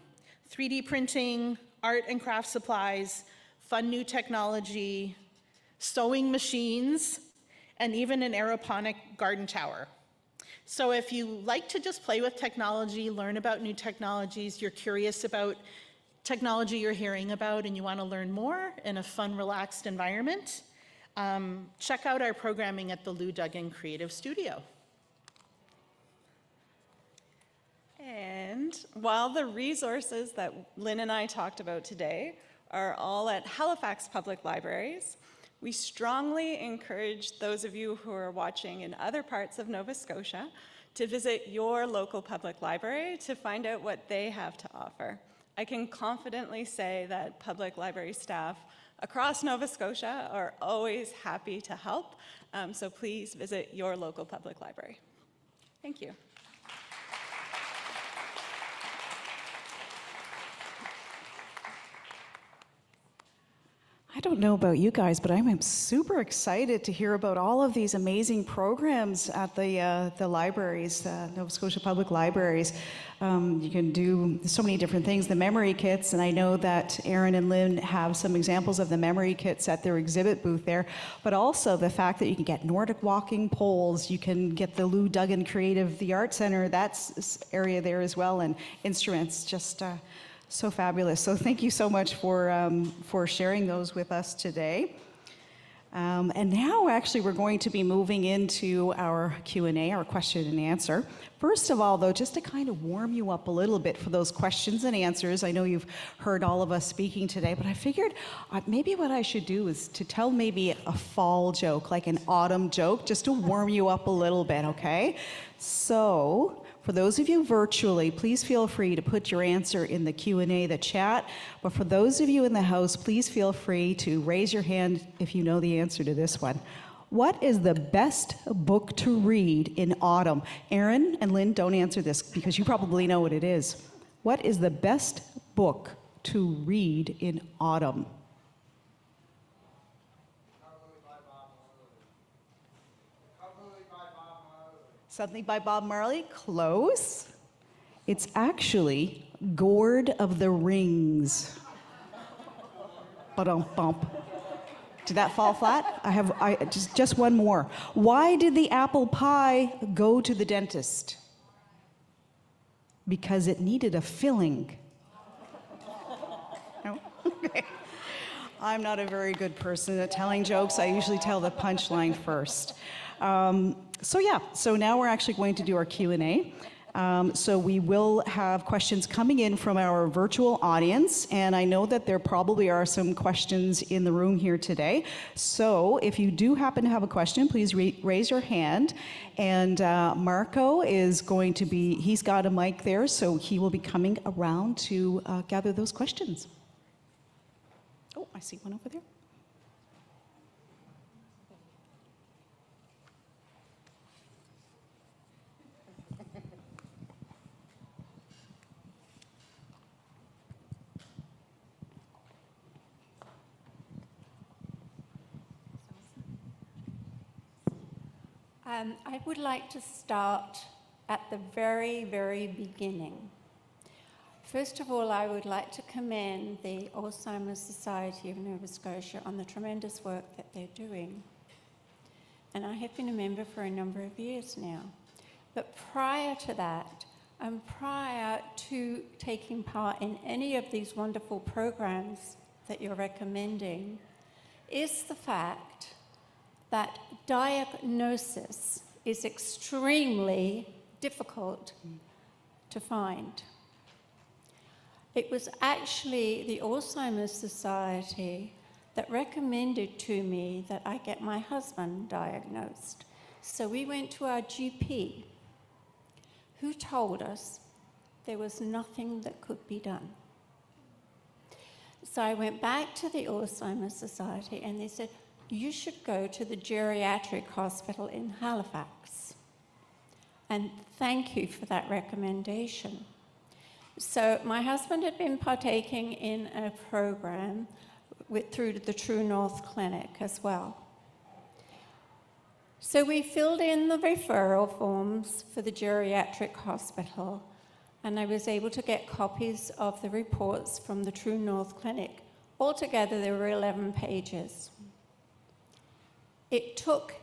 3D printing, art and craft supplies, fun new technology, sewing machines, and even an aeroponic garden tower. So if you like to just play with technology, learn about new technologies, you're curious about technology you're hearing about and you want to learn more in a fun, relaxed environment, check out our programming at the Lou Duggan Creative Studio. And while the resources that Lynn and I talked about today are all at Halifax Public Libraries, we strongly encourage those of you who are watching in other parts of Nova Scotia to visit your local public library to find out what they have to offer. I can confidently say that public library staff across Nova Scotia are always happy to help, so please visit your local public library. Thank you. I don't know about you guys, but I'm super excited to hear about all of these amazing programs at the libraries, Nova Scotia Public Libraries. You can do so many different things. The memory kits, and I know that Aaron and Lynn have some examples of the memory kits at their exhibit booth there, but also the fact that you can get Nordic walking poles, you can get the Lou Duggan Creative, the Art Center, that's area there as well, and instruments, just so fabulous. So thank you so much for sharing those with us today. And now actually we're going to be moving into our Q&A, our question and answer. First of all though, just to kind of warm you up a little bit for those questions and answers, I know you've heard all of us speaking today, but I figured maybe what I should do is to tell maybe a fall joke, like an autumn joke, just to warm you up a little bit, okay? So, for those of you virtually, please feel free to put your answer in the Q&A, the chat. But for those of you in the house, please feel free to raise your hand if you know the answer to this one. What is the best book to read in autumn? Aaron and Lynn, don't answer this because you probably know what it is. What is the best book to read in autumn? Something by Bob Marley? Close. It's actually Gourd of the Rings. Ba-dum-bump. Did that fall flat? Just one more. Why did the apple pie go to the dentist? Because it needed a filling. No? Okay. I'm not a very good person at telling jokes. I usually tell the punchline first. So now we're actually going to do our Q&A. So we will have questions coming in from our virtual audience, and I know that there probably are some questions in the room here today. So if you do happen to have a question, please raise your hand. And Marco is going to be, he's got a mic there, so he will be coming around to gather those questions. Oh, I see one over there. I would like to start at the very, very beginning. First of all, I would like to commend the Alzheimer's Society of Nova Scotia on the tremendous work that they're doing. And I have been a member for a number of years now. But prior to that, and prior to taking part in any of these wonderful programs that you're recommending, is the fact that diagnosis is extremely difficult to find. It was actually the Alzheimer's Society that recommended to me that I get my husband diagnosed. So we went to our GP, who told us there was nothing that could be done. So I went back to the Alzheimer's Society and they said, you should go to the geriatric hospital in Halifax. And thank you for that recommendation. So my husband had been partaking in a program through the True North Clinic as well. So we filled in the referral forms for the geriatric hospital, and I was able to get copies of the reports from the True North Clinic. Altogether, there were 11 pages. It took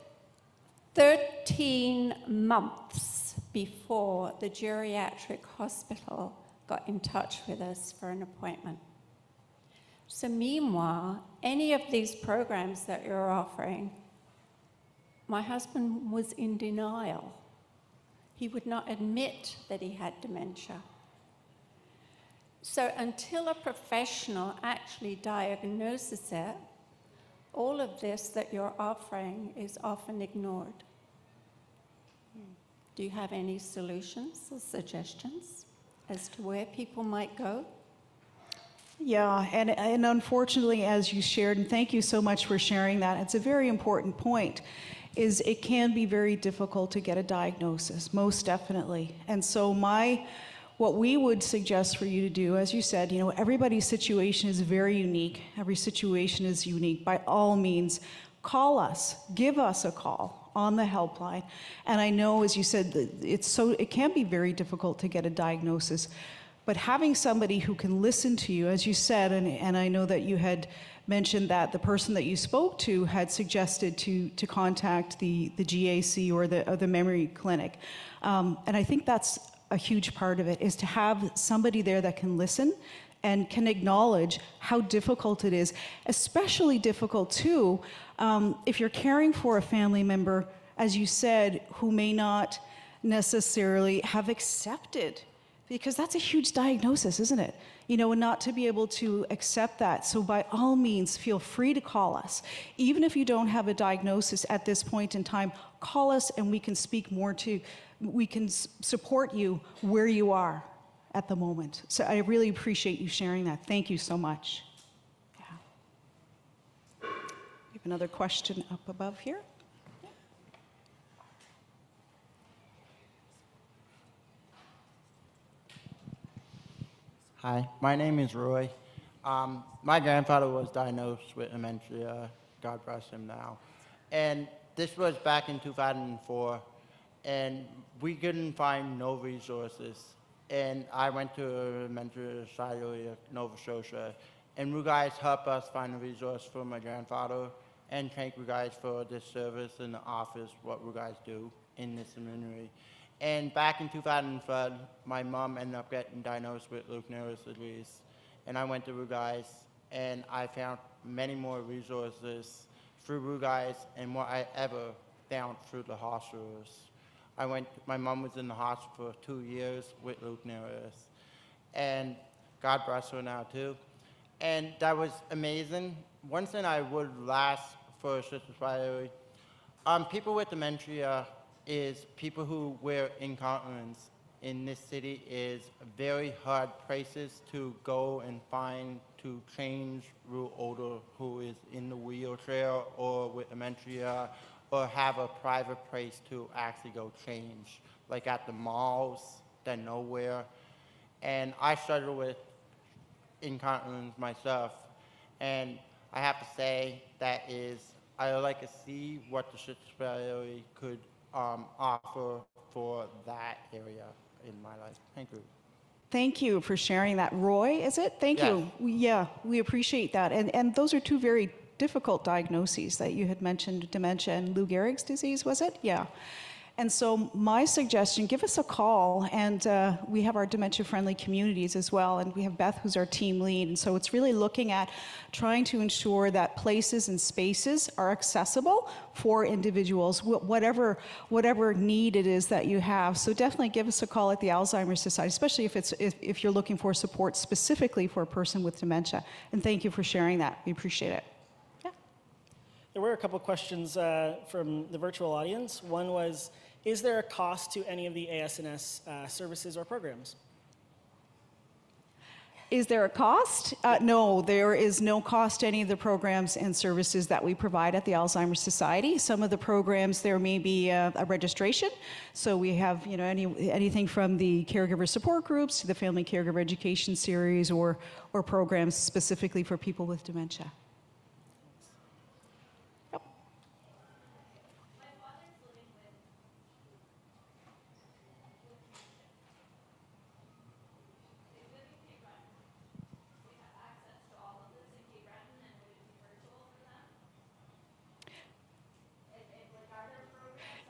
13 months before the geriatric hospital got in touch with us for an appointment. So meanwhile, any of these programs that you're offering, my husband was in denial. He would not admit that he had dementia. So until a professional actually diagnoses it, all of this that you're offering is often ignored. Do you have any solutions or suggestions as to where people might go? Yeah, and unfortunately, as you shared, and thank you so much for sharing that, it's a very important point, is it can be very difficult to get a diagnosis, most definitely. And so what we would suggest for you to do, as you said, everybody's situation is very unique. Every situation is unique. By all means, call us, give us a call on the helpline. And I know, as you said, it can be very difficult to get a diagnosis. But having somebody who can listen to you, as you said, and I know that you had mentioned that the person that you spoke to had suggested to contact the GAC or the memory clinic. And I think that's a huge part of it, is to have somebody there that can listen and can acknowledge how difficult it is, especially difficult too, if you're caring for a family member, as you said, who may not necessarily have accepted, because that's a huge diagnosis, isn't it? And not to be able to accept that. So by all means, feel free to call us. Even if you don't have a diagnosis at this point in time, call us and we can speak more we can support you where you are at the moment. So I really appreciate you sharing that. Thank you so much. Yeah. We have another question up above here. Hi, my name is Roy. My grandfather was diagnosed with dementia, God bless him now. And this was back in 2004, and we couldn't find no resources. And I went to the Dementia Society of Nova Scotia, and you guys helped us find a resource for my grandfather, and thank you guys for this service in the office, what you guys do in this community. And back in 2005, my mom ended up getting diagnosed with Lou Gehrig's disease. And I went to you guys, and I found many more resources through you guys and what I ever found through the hospitals. My mom was in the hospital for 2 years with Lou Gehrig's. And God bless her now too. And that was amazing. One thing I would last for Sister Society, people with dementia is people who wear incontinence in this city is very hard places to go and find to change Rue Older who is in the wheelchair or with dementia, or have a private place to actually go change, like at the malls, then nowhere. And I struggle with incontinence myself, and I have to say I would like to see what the Society could offer for that area in my life. Thank you. Thank you for sharing that. Roy, is it? Thank you. Yeah, we appreciate that. And those are two very difficult diagnoses that you had mentioned, dementia and Lou Gehrig's disease, was it? Yeah. And so my suggestion, give us a call, and we have our dementia-friendly communities as well, and we have Beth, who's our team lead, and so it's really looking at trying to ensure that places and spaces are accessible for individuals, whatever need it is that you have. So definitely give us a call at the Alzheimer's Society, especially if you're looking for support specifically for a person with dementia. And thank you for sharing that. We appreciate it. Yeah. There were a couple questions from the virtual audience. One was, is there a cost to any of the AS&S services or programs? Is there a cost? No, there is no cost to any of the programs and services that we provide at the Alzheimer's Society. Some of the programs, there may be a registration. So we have anything from the caregiver support groups to the family caregiver education series or programs specifically for people with dementia.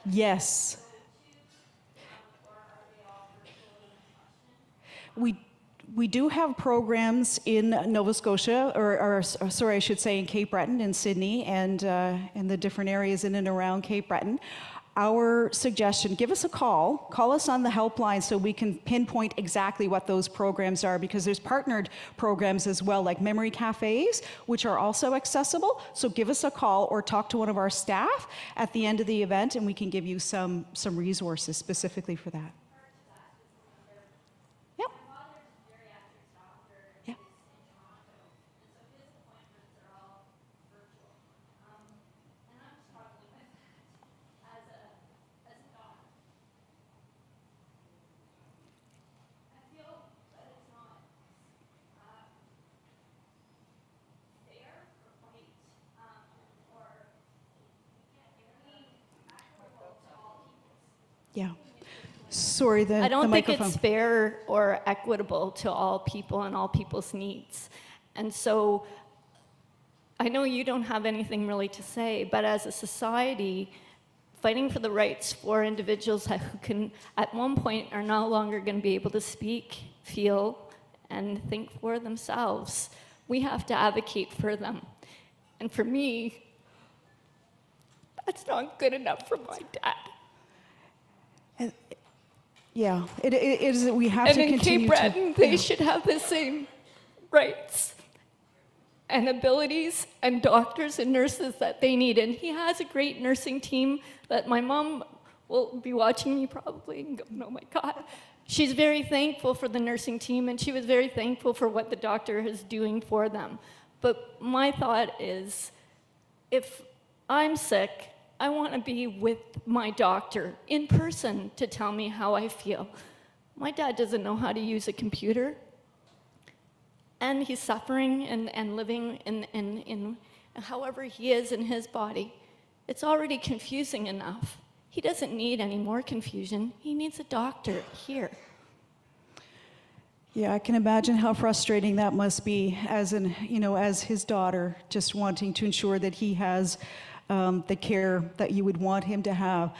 Yes. We do have programs in Nova Scotia, or sorry, I should say in Cape Breton, in Sydney, and in the different areas in and around Cape Breton. Our suggestion, give us a call us on the helpline so we can pinpoint exactly what those programs are, because there's partnered programs as well, like memory cafes, which are also accessible. So give us a call or talk to one of our staff at the end of the event, and we can give you some resources specifically for that. Yep. Yep. Yeah. Sorry, the I don't think microphone. it's fair or equitable to all people and all people's needs. And so I know you don't have anything really to say, but as a society, fighting for the rights for individuals who can, at one point, are no longer going to be able to speak, feel, and think for themselves, we have to advocate for them. And for me, that's not good enough for my dad. Yeah, it is. We have And to in continue Cape to. Breton, they should have the same rights and abilities and doctors and nurses that they need. And he has a great nursing team that my mom will be watching me probably and go, oh my God. She's very thankful for the nursing team, and she was very thankful for what the doctor is doing for them. But my thought is, if I'm sick, I want to be with my doctor in person to tell me how I feel. My dad doesn't know how to use a computer, and he's suffering and living in however he is in his body. It's already confusing enough. He doesn't need any more confusion. He needs a doctor here. Yeah, I can imagine how frustrating that must be as as his daughter, just wanting to ensure that he has the care that you would want him to have.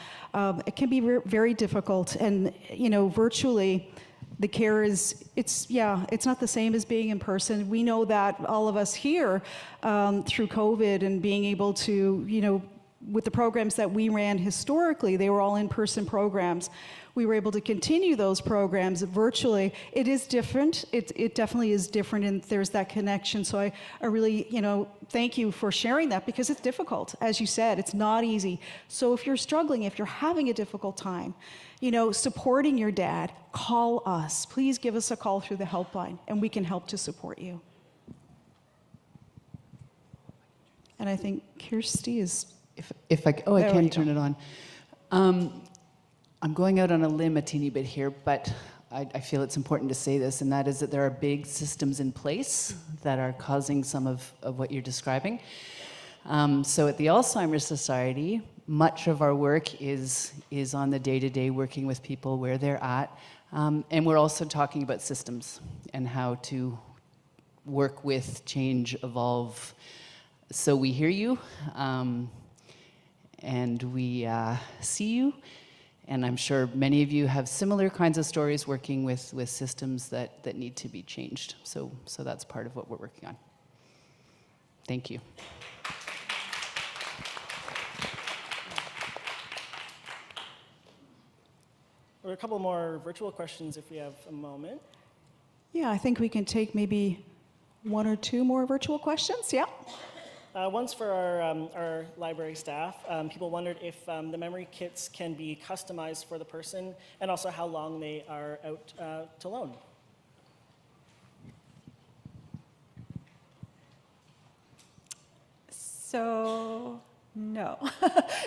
It can be very difficult, and virtually, the care it's not the same as being in person. We know that, all of us here, through COVID and being able to, with the programs that we ran historically, they were all in-person programs. We were able to continue those programs virtually. It is different. It definitely is different, and there's that connection. So I really, thank you for sharing that, because it's difficult. As you said, it's not easy. So if you're struggling, if you're having a difficult time, supporting your dad, call us. Please give us a call through the helpline, and we can help to support you. And I think Kirsty is... I There can you turn go. it on. I'm going out on a limb a teeny bit here, but I feel it's important to say this, and that is that there are big systems in place that are causing some of what you're describing. So at the Alzheimer's Society, much of our work is on the day-to-day, working with people where they're at. And we're also talking about systems and how to work with, change, evolve. So we hear you, and we see you. And I'm sure many of you have similar kinds of stories working with systems that need to be changed. So that's part of what we're working on. Thank you. There are a couple more virtual questions if we have a moment. Yeah, I think we can take maybe one or two more virtual questions. Yeah. One's for our library staff. People wondered if the memory kits can be customized for the person, and also how long they are out to loan. So, no.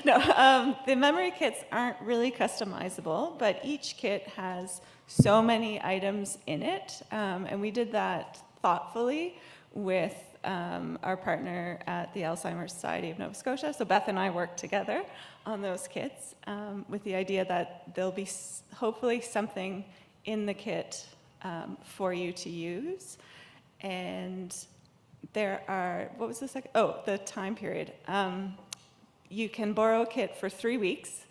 No, the memory kits aren't really customizable, but each kit has so many items in it, and we did that thoughtfully with our partner at the Alzheimer's Society of Nova Scotia. So Beth and I worked together on those kits with the idea that there'll be hopefully something in the kit for you to use. And there are, what was the second? Oh, the time period. You can borrow a kit for 3 weeks,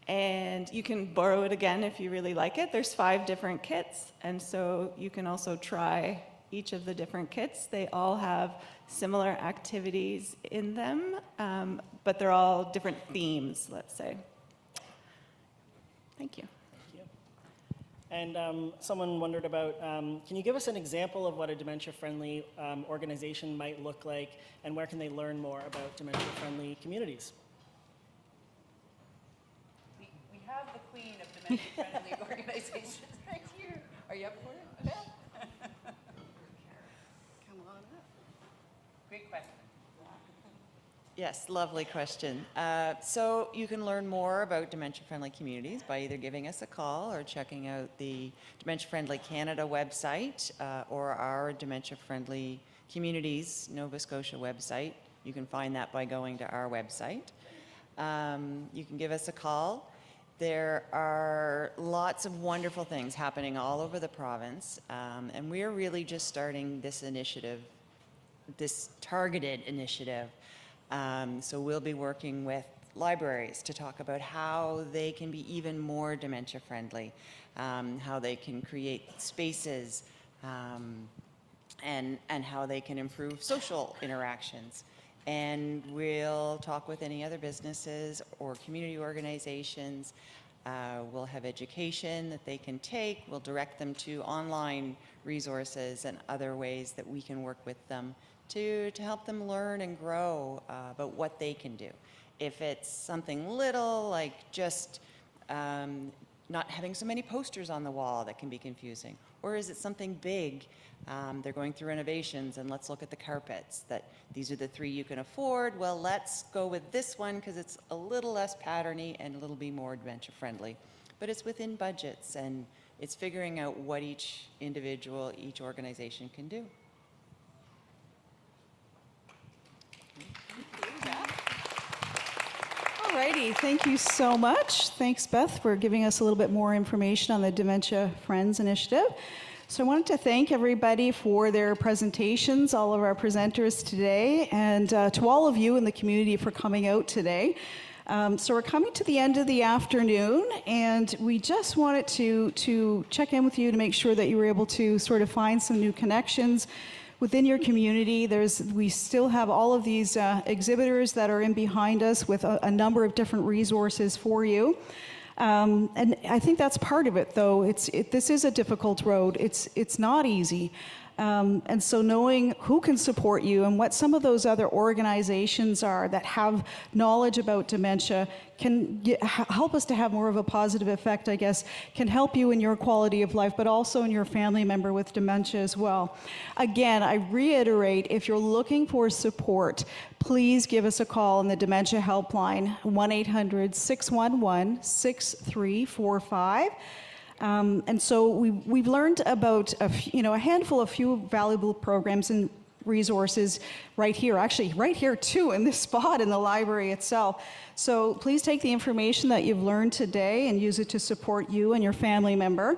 and you can borrow it again if you really like it. There's 5 different kits, and so you can also try each of the different kits. They all have similar activities in them, but they're all different themes, let's say. Thank you. And someone wondered about, can you give us an example of what a dementia-friendly organization might look like, and where can they learn more about dementia-friendly communities? We have the queen of dementia-friendly organizations right here. Are you up for it? Yeah. Come on up. Great question. Yes, lovely question. So you can learn more about dementia-friendly communities by either giving us a call or checking out the Dementia Friendly Canada website or our Dementia Friendly Communities Nova Scotia website. You can find that by going to our website. You can give us a call. There are lots of wonderful things happening all over the province, and we're really just starting this initiative, this targeted initiative. So we'll be working with libraries to talk about how they can be even more dementia friendly, how they can create spaces, and how they can improve social interactions. And we'll talk with any other businesses or community organizations. We'll have education that they can take. We'll direct them to online resources and other ways that we can work with them to help them learn and grow about what they can do. If it's something little, like just not having so many posters on the wall that can be confusing, or is it something big? They're going through renovations, and let's look at the carpets, that these are the 3 you can afford. Well, let's go with this one because it's a little less patterny and a little bit more dementia friendly. But it's within budgets, and it's figuring out what each individual, each organization can do. Alrighty, thank you so much. Thanks, Beth, for giving us a little bit more information on the Dementia Friends Initiative. So I wanted to thank everybody for their presentations, all of our presenters today, and to all of you in the community for coming out today. So we're coming to the end of the afternoon, and we just wanted to check in with you to make sure that you were able to sort of find some new connections within your community. We still have all of these exhibitors that are in behind us with a number of different resources for you. And I think that's part of it, though. This is a difficult road. It's not easy. And so knowing who can support you and what some of those other organizations are that have knowledge about dementia can help us to have more of a positive effect, I guess, can help you in your quality of life, but also in your family member with dementia as well. Again, I reiterate, if you're looking for support, please give us a call on the Dementia Helpline, 1-800-611-6345. And so we've learned about a handful of few valuable programs and resources right here, actually right here too, in this spot in the library itself. So please take the information that you've learned today and use it to support you and your family member.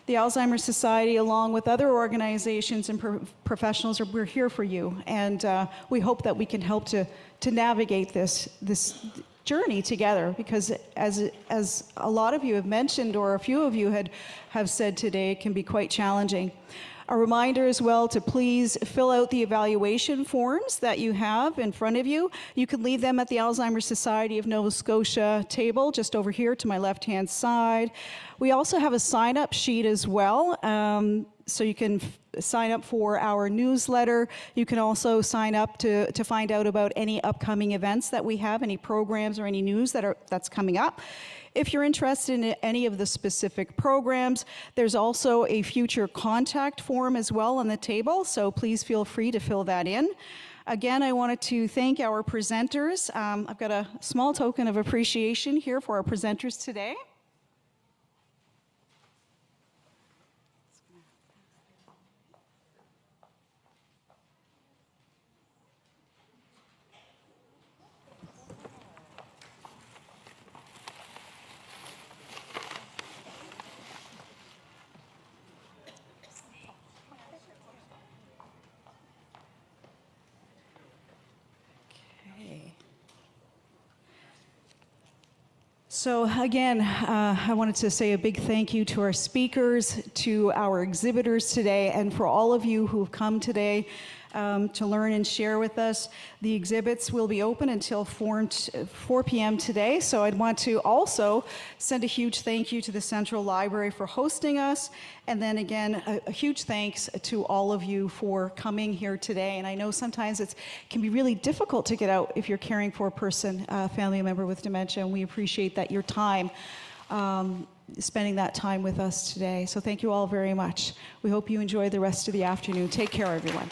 The Alzheimer's Society, along with other organizations and professionals, we're here for you, and we hope that we can help to navigate this journey together, because as a lot of you have mentioned, or a few of you have said today, it can be quite challenging. A reminder as well to please fill out the evaluation forms that you have in front of you. You can leave them at the Alzheimer's Society of Nova Scotia table just over here to my left-hand side. We also have a sign-up sheet as well, so you can sign up for our newsletter. You can also sign up to find out about any upcoming events that we have, any programs or any news that's coming up. If you're interested in any of the specific programs, there's also a future contact form as well on the table, so please feel free to fill that in. Again, I wanted to thank our presenters. I've got a small token of appreciation here for our presenters today. So again, I wanted to say a big thank you to our speakers, to our exhibitors today, and for all of you who have come today to learn and share with us. The exhibits will be open until 4 p.m. today, so I'd want to also send a huge thank you to the Central Library for hosting us, and then again, a huge thanks to all of you for coming here today. And I know sometimes it can be really difficult to get out if you're caring for a person, a family member with dementia, and we appreciate that your time, spending that time with us today. So thank you all very much. We hope you enjoy the rest of the afternoon. Take care, everyone.